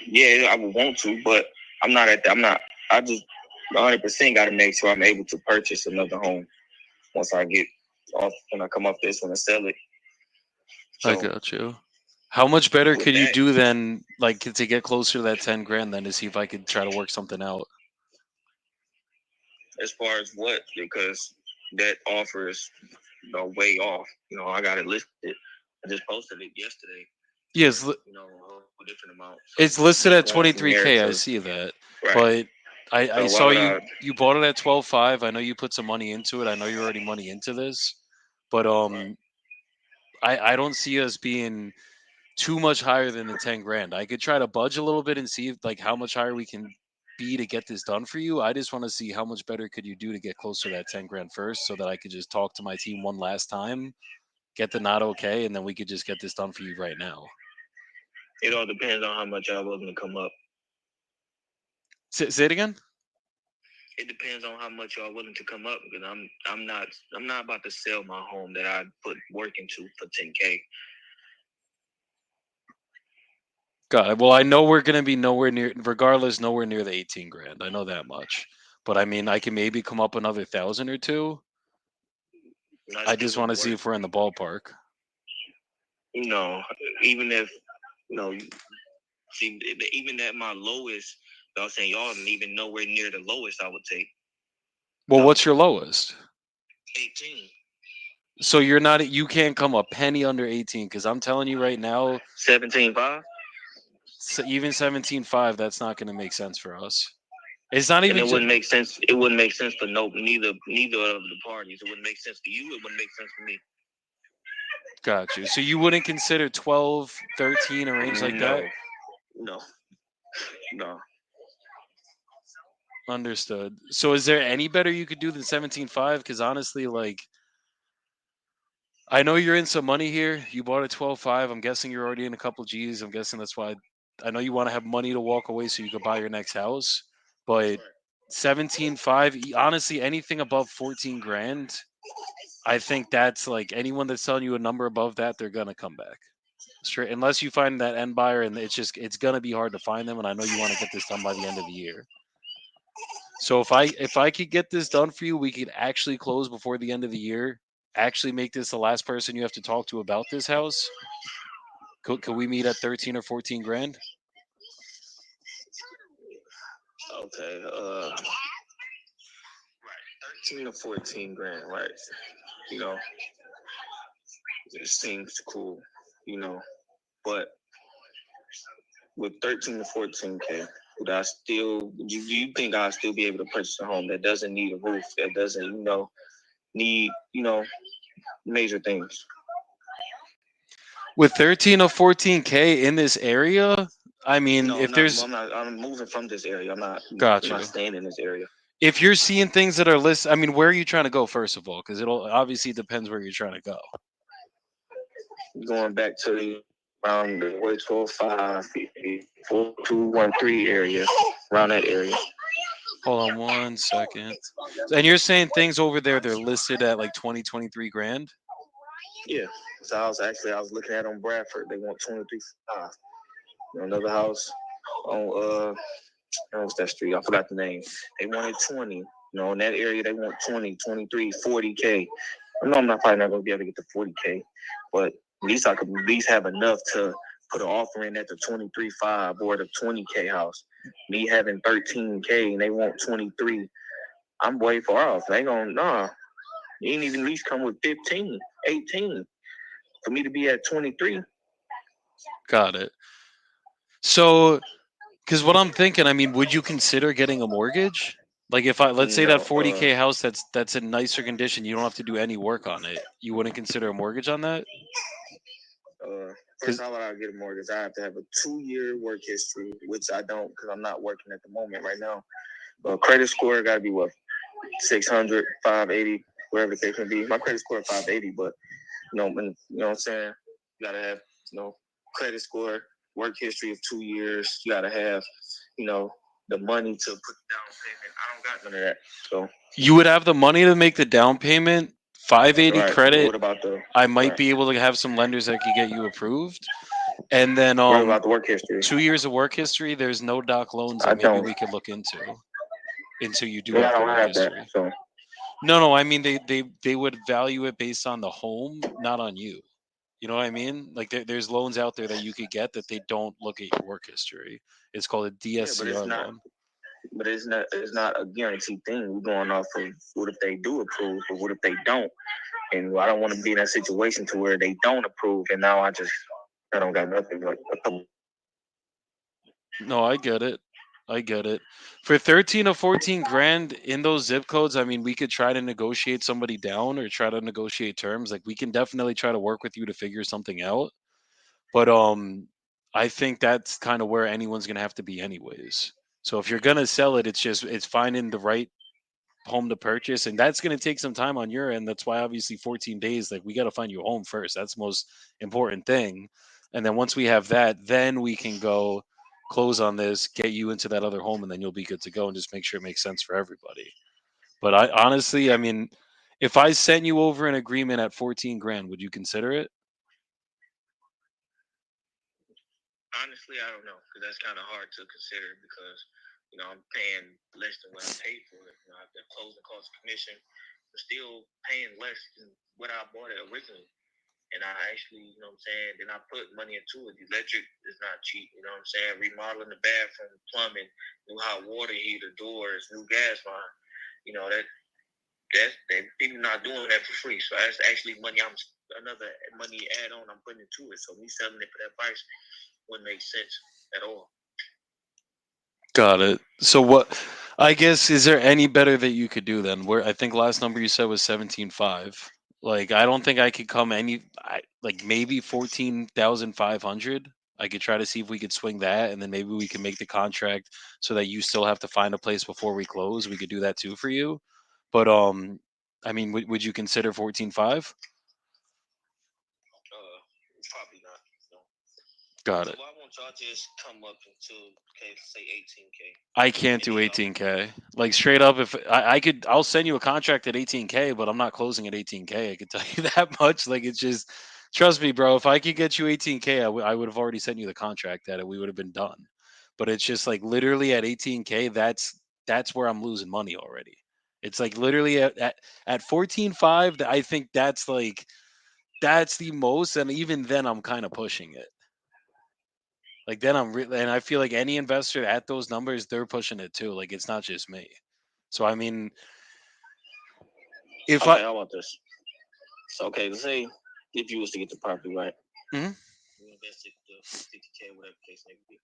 yeah, I would want to, but I'm not at that. I just 100% got to make sure I'm able to purchase another home once I get off, when I come off this one and sell it. So, I got you. How much better could you do then, like, to get closer to that 10 grand then, to see if I could try to work something out? As far as what? Because that offer is way off. I got it listed. I just posted it yesterday. Yes. A different amount. It's listed at 23K. I see that. Right. But I saw you bought it at 12.5. I know you put some money into it. I know you're already money into this. But I don't see us being too much higher than the 10 grand. I could try to budge a little bit and see like how much higher we can be to get this done for you. I just want to see how much better could you do to get closer to that 10 grand first, so that I could just talk to my team one last time, get the not okay, and then we could just get this done for you right now. It all depends on how much y'all willing to come up. Say it again? It depends on how much y'all willing to come up, because I'm not about to sell my home that I put work into for 10K. God, well, I know we're going to be nowhere near the 18 grand. I know that much. But I mean, I can maybe come up another 1,000 or two. I just want to see if we're in the ballpark. Even if, see, even at my lowest, I was saying y'all aren't even nowhere near the lowest I would take. Well, what's your lowest? 18. So you can't come a penny under 18 because I'm telling you right now, 17.5. so even 17.5, that's not going to make sense for us. It's not And even. it wouldn't make sense. It wouldn't make sense for neither of the parties. It wouldn't make sense for you. It wouldn't make sense for me. Got you. So you wouldn't consider 12, 13, a range like that? No. Understood. So is there any better you could do than 17.5? Because honestly, like, I know you're in some money here. You bought a 12.5. I'm guessing you're already in a couple G's. I'm guessing that's why. I know you want to have money to walk away so you could buy your next house. But 17.5, honestly, anything above 14 grand, I think that's like anyone that's telling you a number above that, they're gonna come back. Straight, unless you find that end buyer, and it's gonna be hard to find them. And I know you want to get this done by the end of the year. So if I could get this done for you, we could actually close before the end of the year. Actually, make this the last person you have to talk to about this house. Could we meet at 13 or 14 grand? Okay. Right. 13 to 14 grand. Right. You know, it seems cool. You know, but with 13 to 14K, would I still? Do you think I'll still be able to purchase a home that doesn't need a roof, that doesn't, need, major things? With 13 or 14K in this area, I mean, No, if there's, I'm moving from this area. I'm not Gotcha. staying in this area. If you're seeing things that are listed, I mean, where are you trying to go first of all? Because it'll obviously depends where you're trying to go. Going back to around the 12.5, 4213 area, around that area. Hold on 1 second. And you're saying things over there, they're listed at like 20, 23 grand? Yeah. So I was looking at on Bradford. They want 23.5. Another house on what's that street? I forgot the name. They wanted 20. In that area they want 20, 23, 40K. I know I'm probably not gonna be able to get to 40K, but at least I could at least have enough to put an offer in at the 23.5 or the 20K house. Me having 13K and they want 23. I'm way far off. They gonna you ain't even at least come with 15, 18 for me to be at 23. Got it. So, because what I'm thinking, I mean, would you consider getting a mortgage? Like, if let's say that 40K house that's in nicer condition, you don't have to do any work on it. You wouldn't consider a mortgage on that? First, how would I get a mortgage? I have to have a 2-year work history, which I don't because I'm not working at the moment right now. Credit score got to be what, 600, 580, wherever the case may be. My credit score is 580, but you know what I'm saying. You gotta have credit score, work history of 2 years. You gotta have the money to put the down payment. I don't got none of that. So you would have the money to make the down payment, 580 right. credit. What about I might be able to have some lenders that could get you approved. And then what about the work history? 2 years of work history, there's no doc loans that maybe we could look into until you do have the work history. That, so. No, I mean they would value it based on the home, not on you. You know what I mean? Like there's loans out there that you could get that they don't look at your work history. It's called a DSCR loan. But it's not a guaranteed thing. We're going off of what if they do approve, or what if they don't. And I don't want to be in that situation to where they don't approve, and now I don't got nothing. No, I get it. For 13 or 14 grand in those zip codes, I mean, we could try to negotiate somebody down or try to negotiate terms. Like we can definitely try to work with you to figure something out. But I think that's kind of where anyone's gonna have to be anyways. So if you're gonna sell it, it's finding the right home to purchase, and that's gonna take some time on your end. That's why obviously 14 days, like we gotta find you a home first. That's the most important thing. And then once we have that, then we can go close on this, get you into that other home, and then you'll be good to go and just make sure it makes sense for everybody. But I honestly, I mean, if I sent you over an agreement at 14 grand, would you consider it? Honestly, I don't know, because that's kind of hard to consider because, I'm paying less than what I paid for it. I have the closing cost commission, but still paying less than what I bought it originally. And I actually, then I put money into it. The electric is not cheap, remodeling the bathroom, plumbing, new hot water heater, doors, new gas line. that people not doing that for free. So that's actually another money add on I'm putting into it. So me selling it for that price wouldn't make sense at all. Got it. So what? I guess is there any better that you could do then? Where I think last number you said was 17.5. Like I don't think I could come like maybe 14,500. I could try to see if we could swing that, and then maybe we can make the contract so that you still have to find a place before we close. We could do that too for you. But I mean, would you consider 14.5? Probably not. No. Got So it. why won't y'all just come up until say 18K? I can't do 18K. Like straight up, if I could, I'll send you a contract at 18K, but I'm not closing at 18K. I can tell you that much. Like it's just, trust me, bro. If I could get you 18K, I would have already sent you the contract at it. We would have been done. But it's just like literally at 18K. That's where I'm losing money already. It's like literally at 14.5. I think that's the most, and even then I'm kind of pushing it. Like then and I feel like any investor at those numbers, they're pushing it too. Like it's not just me. So I mean, if how about this? So let's say if you was to get the property, right? Mhm. You invested the 50K, whatever the case may be,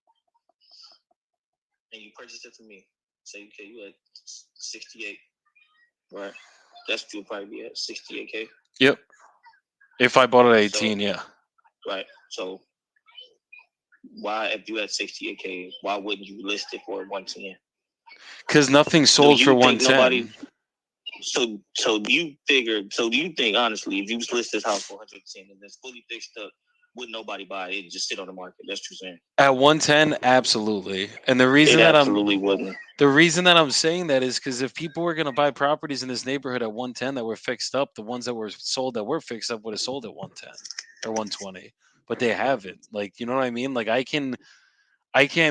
and you purchased it from me. Say okay, you at 68, right? That's what you'll probably be at 68K. Yep. If I bought it at 18, yeah. Right. So why, if you had 68K, why wouldn't you list it for 110? Because nothing sold for 110. So do you think honestly, if you just list this house for 110 and it's fully fixed up, would nobody buy it? It'd just sit on the market. That's what you're saying. At 110, absolutely. And the reason wouldn't. The reason that I'm saying that is because if people were going to buy properties in this neighborhood at 110 that were fixed up, the ones that were sold that were fixed up would have sold at 110 or 120. But they haven't. Like, you know what I mean? Like I can't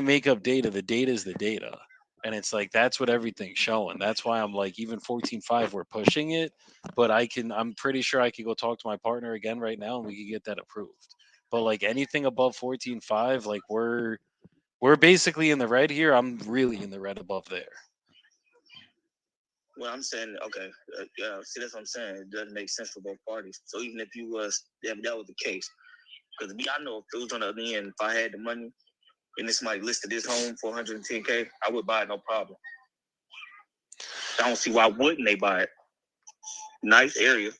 make up data. The data is the data. And it's like that's what everything's showing. That's why I'm like even 14.5 we're pushing it, but I'm pretty sure I could go talk to my partner again right now and we could get that approved. But like anything above 14.5, like we're basically in the red here. I'm really in the red above there. Well, I'm saying, okay, see, that's what I'm saying. It doesn't make sense for both parties. So even if that was the case, because I know if it was on the other end, if I had the money and this somebody listed this home for 110K, I would buy it, no problem. I don't see why wouldn't they buy it. Nice area.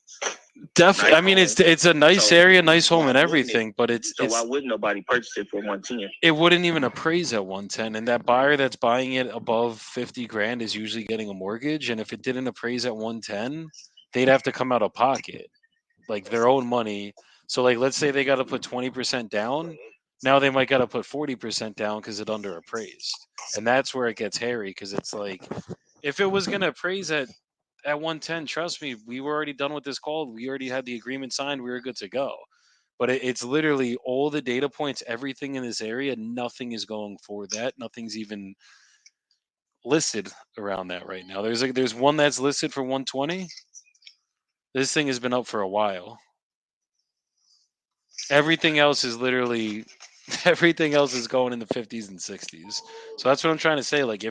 Definitely. I mean, it's a nice area, nice home and everything, but why wouldn't nobody purchase it for 110? It wouldn't even appraise at 110, and that buyer that's buying it above 50 grand is usually getting a mortgage, and if it didn't appraise at 110, they'd have to come out of pocket, like their own money. So like let's say they got to put 20% down, now they might got to put 40% down because it underappraised. And that's where it gets hairy, because it's like if it was going to appraise at 110, trust me, we were already done with this call. We already had the agreement signed. We were good to go. But it's literally all the data points, everything in this area. Nothing is going for that. Nothing's even listed around that right now. There's one that's listed for 120. This thing has been up for a while. Everything else is literally, everything else is going in the 50s and 60s. So that's what I'm trying to say. Like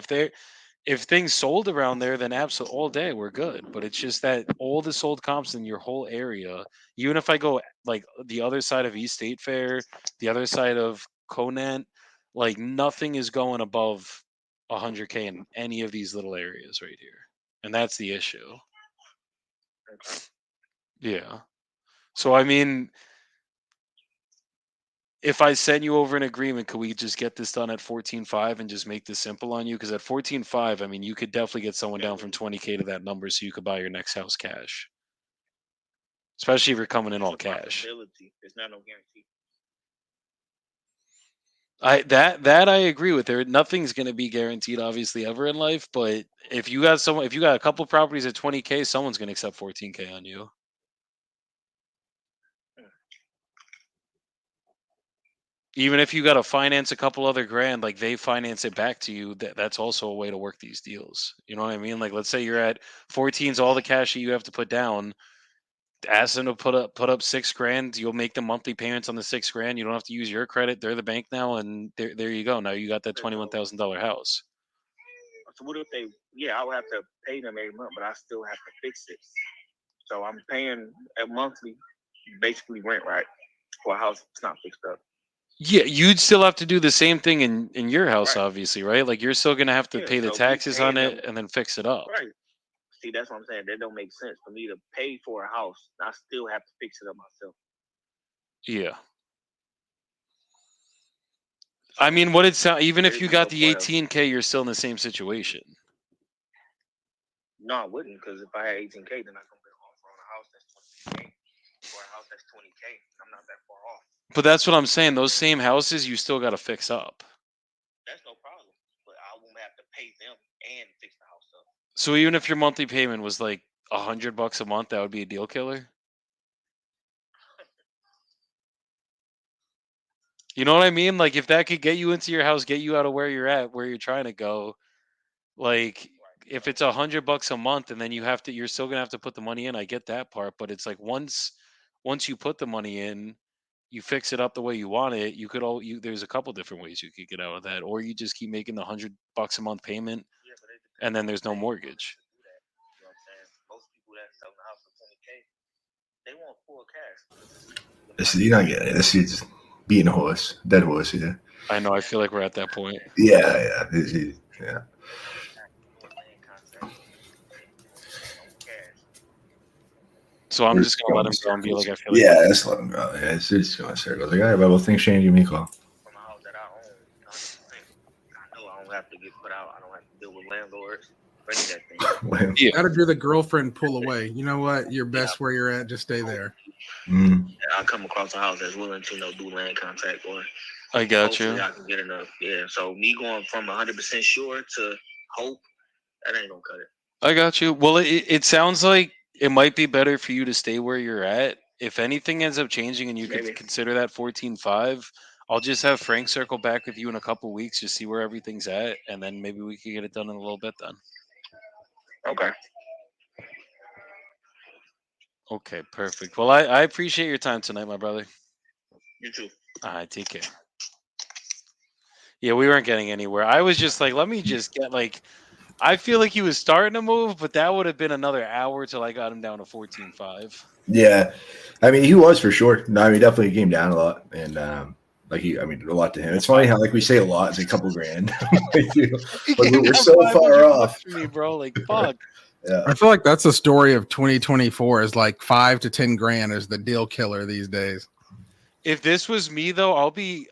if things sold around there, then absolutely all day we're good. But it's just that all the sold comps in your whole area, even if I go like the other side of East State Fair, the other side of Conant, like nothing is going above 100K in any of these little areas right here. And that's the issue. Yeah. So, I mean, if I send you over an agreement, could we just get this done at 14.5 and just make this simple on you? Because at 14.5, I mean, you could definitely get someone down from 20K to that number so you could buy your next house cash. Especially if you're coming in all cash. There's not no guarantee. That I agree with. Nothing's going to be guaranteed, obviously, ever in life. But if you got a couple properties at 20K, someone's going to accept 14K on you. Even if you got to finance a couple other grand, like they finance it back to you, that's also a way to work these deals. You know what I mean? Like, let's say you're at 14's all the cash that you have to put down. Ask them to put up $6,000. You'll make the monthly payments on the $6,000. You don't have to use your credit. They're the bank now, and there you go. Now you got that $21,000 house. So what if they? Yeah, I would have to pay them every month, but I still have to fix it. So I'm paying a monthly, basically rent, right, for a house that's not fixed up. Yeah, you'd still have to do the same thing in your house, Right. obviously, right? Like you're still gonna have to Yeah, pay the so me taxes on paying it them- and then fix it up. Right. See, that's what I'm saying. That don't make sense for me to pay for a house. I still have to fix it up myself. Yeah. I mean, what it sound even if There's you got no the point of- 18K, you're still in the same situation. No, I wouldn't, because if I had 18K, then I can get an offer on a house that's 20K or a house that's 20K. I'm not that far off. But that's what I'm saying. Those same houses you still got to fix up. That's no problem. But I won't have to pay them and fix the house up. So even if your monthly payment was like $100 a month, that would be a deal killer. You know what I mean? Like if that could get you into your house, get you out of where you're at, where you're trying to go. Like if it's $100 a month and then you're still gonna have to put the money in. I get that part, but it's like once you put the money in, you fix it up the way you want it. You could there's a couple different ways you could get out of that, or you just keep making the $100 a month payment, and then there's no mortgage. You know what I'm saying? Most people that sell the house for 20K, they want full cash. You're not getting it. This is beating a horse, dead horse. Yeah. I know. I feel like we're at that point. Yeah. Yeah. So I'm just gonna let him go and be like, I feel like. Yeah, let's let him go. Yeah, it's just going circles. Like, all right, well, things change. Give me a call. From a house that I own, 100%. I know I don't have to get put out. I don't have to deal with landlords or any of that thing. You gotta do the girlfriend pull away. You know what? You're best where you're at. Just stay there. I come across a house that's willing to do land contract, or I got hopefully you. I can get enough. Yeah. So me going from 100% sure to hope, that ain't gonna cut it. I got you. Well, it sounds like it might be better for you to stay where you're at. If anything ends up changing and you could consider that 14.5, I'll just have Frank circle back with you in a couple weeks, just see where everything's at, and then maybe we could get it done in a little bit then. Okay. Okay, perfect. Well, I appreciate your time tonight, my brother. You too. All right, take care. Yeah, we weren't getting anywhere. I was just like, let me just get I feel like he was starting to move, but that would have been another hour till I got him down to 14.5. Yeah, I mean, he was for sure. No, I mean, definitely came down a lot, and a lot to him. It's funny how we say a lot, it's a couple grand. We're so far off, me, bro. Like fuck. Yeah, I feel like that's a story of 2024. Is like 5 to 10 grand is the deal killer these days. If this was me, though, I'll be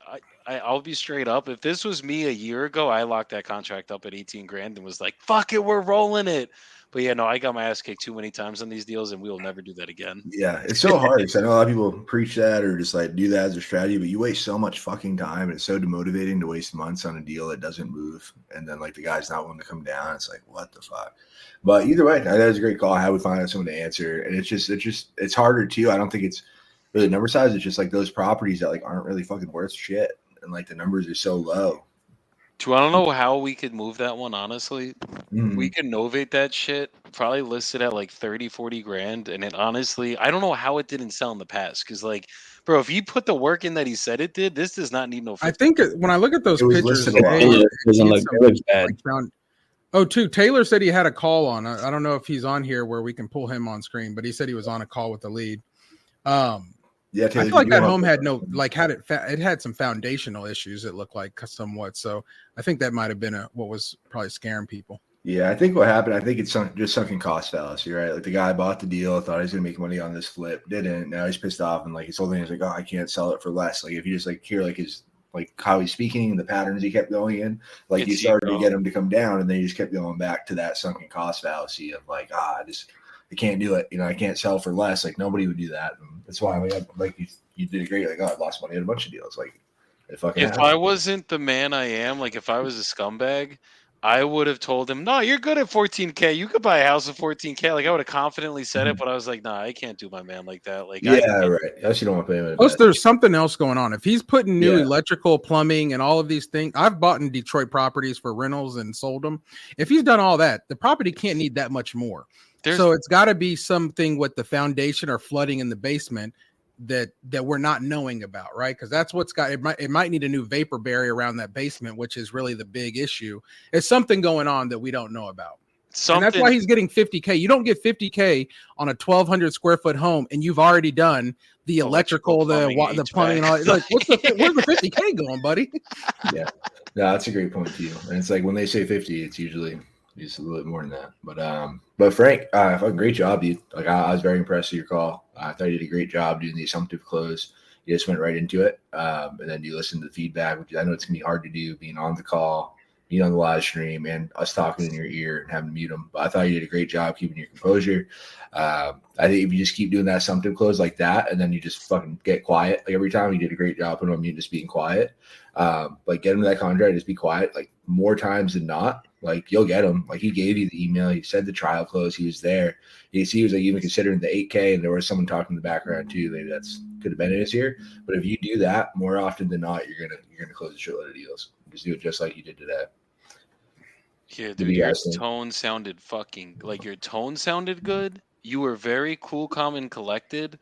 straight up. If this was me a year ago, I locked that contract up at 18 grand and was like, "Fuck it, we're rolling it." But yeah, no, I got my ass kicked too many times on these deals, and we will never do that again. Yeah, it's so hard because I know a lot of people preach that or just do that as a strategy, but you waste so much fucking time, and it's so demotivating to waste months on a deal that doesn't move, and then the guy's not willing to come down. It's like, what the fuck? But either way, that was a great call. How we find out someone to answer, and it's harder too. I don't think it's really number size. It's just those properties that aren't really fucking worth shit, and the numbers are so low. I don't know how we could move that one, honestly. We could novate that shit, probably listed at 30, 40 grand. And it honestly, I don't know how it didn't sell in the past. Because, bro, if he put the work in that he said it did, this does not need no 50. I think when I look at those pictures, Taylor said he had a call on. I don't know if he's on here where we can pull him on screen, but he said he was on a call with the lead. Yeah, Taylor, I feel like that home had it had some foundational issues. It looked like somewhat. So I think that might have been what was probably scaring people. Yeah, I think what happened, I think it's just sunken cost fallacy, right? The guy bought the deal, thought he was gonna make money on this flip, didn't. Now he's pissed off, and his whole thing is oh, I can't sell it for less. If you just hear his how he's speaking and the patterns he kept going in, you started to get him to come down, and then he just kept going back to that sunken cost fallacy of I can't do it. I can't sell for less. Nobody would do that. And that's why you did great. I lost money on a bunch of deals. If I wasn't the man I am, if I was a scumbag, I would have told him, no, you're good at 14K. You could buy a house at 14K. I would have confidently said it, but I was like, nah, I can't do my man like that. Right. Yes, you don't want to pay him. Plus, there's something else going on. If he's putting new electrical, plumbing, and all of these things, I've bought in Detroit properties for rentals and sold them. If he's done all that, the property can't need that much more. So it's got to be something with the foundation or flooding in the basement. that we're not knowing about, right? Because that's what's got it might need a new vapor barrier around that basement, which is really the big issue. There's something going on that we don't know about. And that's why he's getting $50K. You don't get $50K on a 1,200 square foot home, and you've already done the electrical, the plumbing, and all. Like, where's the $50K going, buddy? Yeah, no, that's a great point too. And it's like when they say 50, it's usually just a little bit more than that. But Frank, fucking great job, dude. Like I was very impressed with your call. I thought you did a great job doing the assumptive close. You just went right into it, and then you listened to the feedback, which I know it's gonna be hard to do, being on the call, being on the live stream, and us talking in your ear and having to mute them. But I thought you did a great job keeping your composure. I think if you just keep doing that assumptive close like that, and then you just fucking get quiet, like every time, you did a great job putting on mute, just being quiet. Like get him to that contract, just be quiet. Like more times than not, like you'll get him. Like he gave you the email, he said the trial close, he was there. He was like even considering the 8K, and there was someone talking in the background too. Maybe that's could have been in his ear. But if you do that more often than not, you're gonna close a shitload of deals. Just do it just like you did today. Yeah, dude, your tone sounded your tone sounded good. You were very cool, calm, and collected.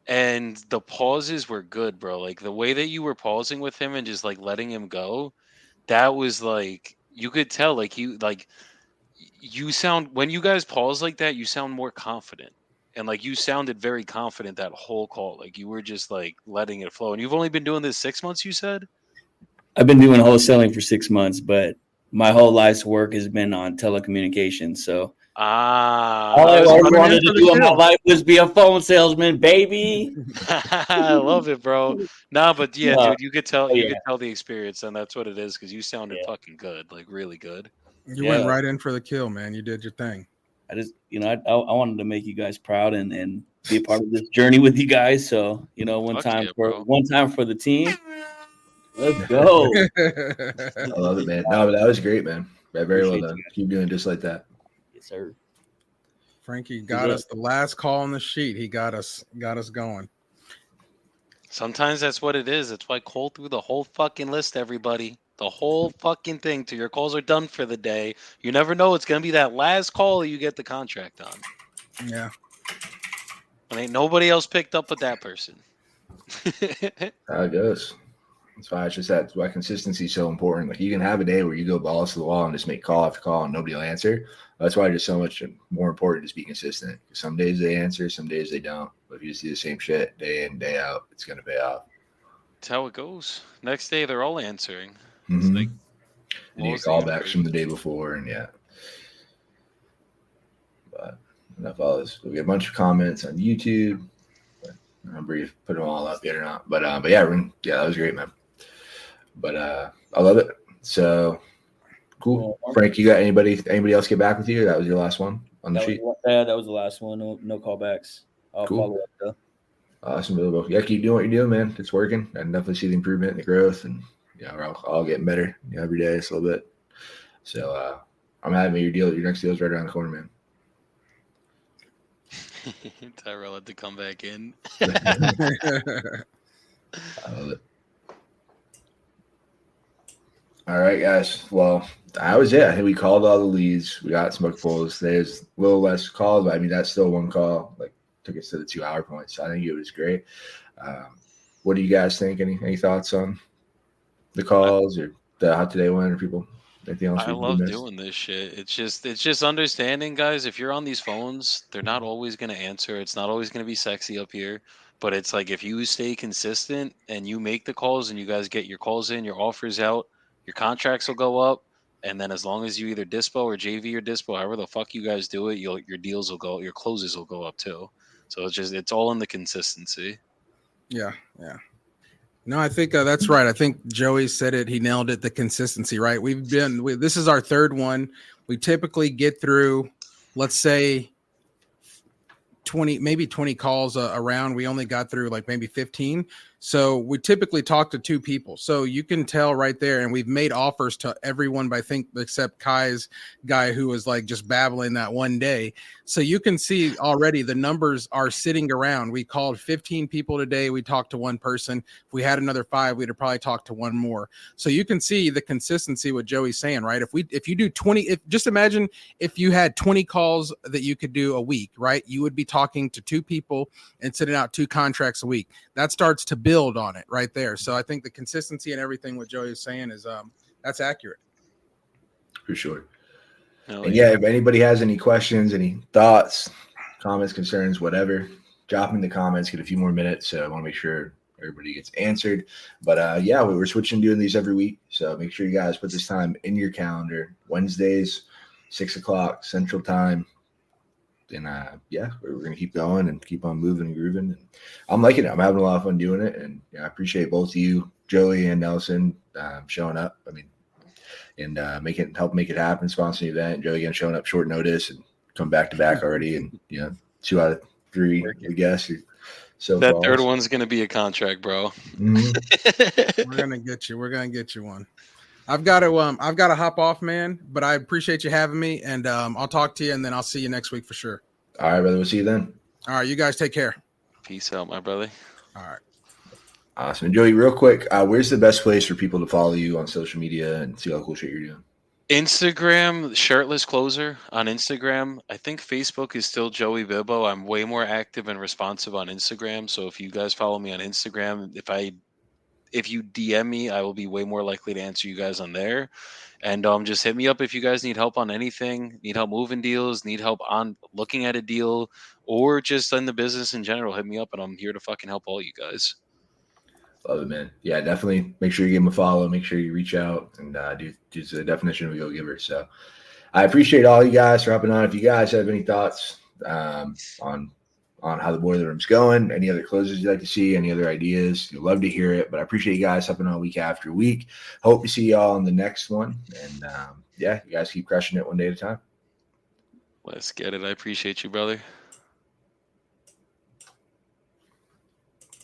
And the pauses were good, bro. Like the way that you were pausing with him and just like letting him go, that was like you could tell you sound when you guys pause like that, you sound more confident. And like you sounded very confident that whole call. Like you were just like letting it flow. And you've only been doing this 6 months, you said? I've been doing wholesaling for 6 months, but my whole life's work has been on telecommunications. So all I wanted to do in my life was be a phone salesman, baby. I love it, bro. Nah, but yeah, dude, you could tell could tell the experience, and that's what it is, because you sounded fucking good, like really good. You went right in for the kill, man. You did your thing. I just, I wanted to make you guys proud and be a part of this journey with you guys. So, one time for the team. Let's go. I love it, man. No, but that was great, man. Very well done. Keep doing just like that. Yes, sir. Frankie got us the last call on the sheet. He got us going. Sometimes that's what it is. That's why I call through the whole fucking list, everybody. The whole fucking thing till your calls are done for the day. You never know. It's going to be that last call you get the contract on. Yeah. And ain't nobody else picked up with that person. How it goes. That's why that's why consistency is so important. Like you can have a day where you go balls to the wall and just make call after call and nobody will answer. That's why it's so much more important to be consistent. Some days they answer, some days they don't. But if you just do the same shit day in, day out, it's going to pay off. That's how it goes. Next day, they're all answering. Mm-hmm. It's like, and you get callbacks from the day before, and yeah. But enough of all this. We get a bunch of comments on YouTube. I don't remember if you put them all up yet or not. But yeah, that was great, man. But I love it. So cool. Frank, you got anybody else get back with you? Or that was your last one on the sheet? Yeah, that was the last one. No callbacks. I'll follow up though. Awesome, Bibbo. Yeah, keep doing what you're doing, man. It's working. I definitely see the improvement and the growth, and we're all getting better. Every day it's a little bit. So I'm happy your next deal is right around the corner, man. Tyrell had to come back in. I love it. All right, guys. Well, that was it. I think we called all the leads. We got smoke pulls. There's a little less calls, but I mean that's still one call. Like took us to the 2-hour point. So I think it was great. What do you guys think? Any thoughts on the calls or how today went, or people? Anything else? I love doing this shit. It's just understanding, guys. If you're on these phones, they're not always going to answer. It's not always going to be sexy up here. But it's like if you stay consistent and you make the calls and you guys get your calls in, your offers out, your contracts will go up. And then as long as you either dispo or JV or dispo, however the fuck you guys do it, your deals will go, your closes will go up too. So it's all in the consistency. Yeah. No, I think that's right. I think Joey said it. He nailed it. The consistency, right? This is our third one. We typically get through, let's say 20 calls around. We only got through like maybe 15. So we typically talk to 2 people. So you can tell right there, and we've made offers to everyone, but I think except Ky's guy who was like just babbling that one day. So you can see already the numbers are sitting around. We called 15 people today. We talked to 1 person. If we had another 5, we'd have probably talked to 1 more. So you can see the consistency what Joey's saying, right? If you do 20, just imagine if you had 20 calls that you could do a week, right? You would be talking to 2 people and sending out 2 contracts a week. That starts to build on it right there. So I think the consistency and everything what Joey is saying is that's accurate. For sure. Oh, And yeah, if anybody has any questions, any thoughts, comments, concerns, whatever, drop them in the comments. Get a few more minutes. So I want to make sure everybody gets answered. But yeah, we're switching to doing these every week. So make sure you guys put this time in your calendar. Wednesdays, 6 o'clock Central Time. And yeah, we're going to keep going and keep on moving and grooving. And I'm liking it. I'm having a lot of fun doing it. And I appreciate both of you, Joey and Nelson, showing up. I mean, and help make it happen, sponsoring the event. Joey again showing up short notice and come back to back already. And 2 out of 3, I guess. So that far. third one's going to be a contract, bro. Mm-hmm. We're going to get you. We're going to get you one. I've got to hop off, man, but I appreciate you having me, and I'll talk to you, and then I'll see you next week for sure. All right, brother. We'll see you then. All right, you guys take care. Peace out, my brother. All right. Awesome. And Joey, real quick, where's the best place for people to follow you on social media and see all the cool shit you're doing? Instagram, Shirtless Closer on Instagram. I think Facebook is still Joey Bibbo. I'm way more active and responsive on Instagram. So if you guys follow me on Instagram, if you DM me, I will be way more likely to answer you guys on there. And just hit me up if you guys need help on anything, need help moving deals, need help on looking at a deal, or just in the business in general. Hit me up, and I'm here to fucking help all you guys. Love it, man. Yeah, definitely make sure you give him a follow. Make sure you reach out and do the definition of a go-giver. So I appreciate all you guys for hopping on. If you guys have any thoughts on how the boiler room's going, any other closes you'd like to see, any other ideas, you'd love to hear it. But I appreciate you guys hopping on week after week. Hope to see y'all on the next one. And yeah, you guys keep crushing it one day at a time. Let's get it. I appreciate you, brother.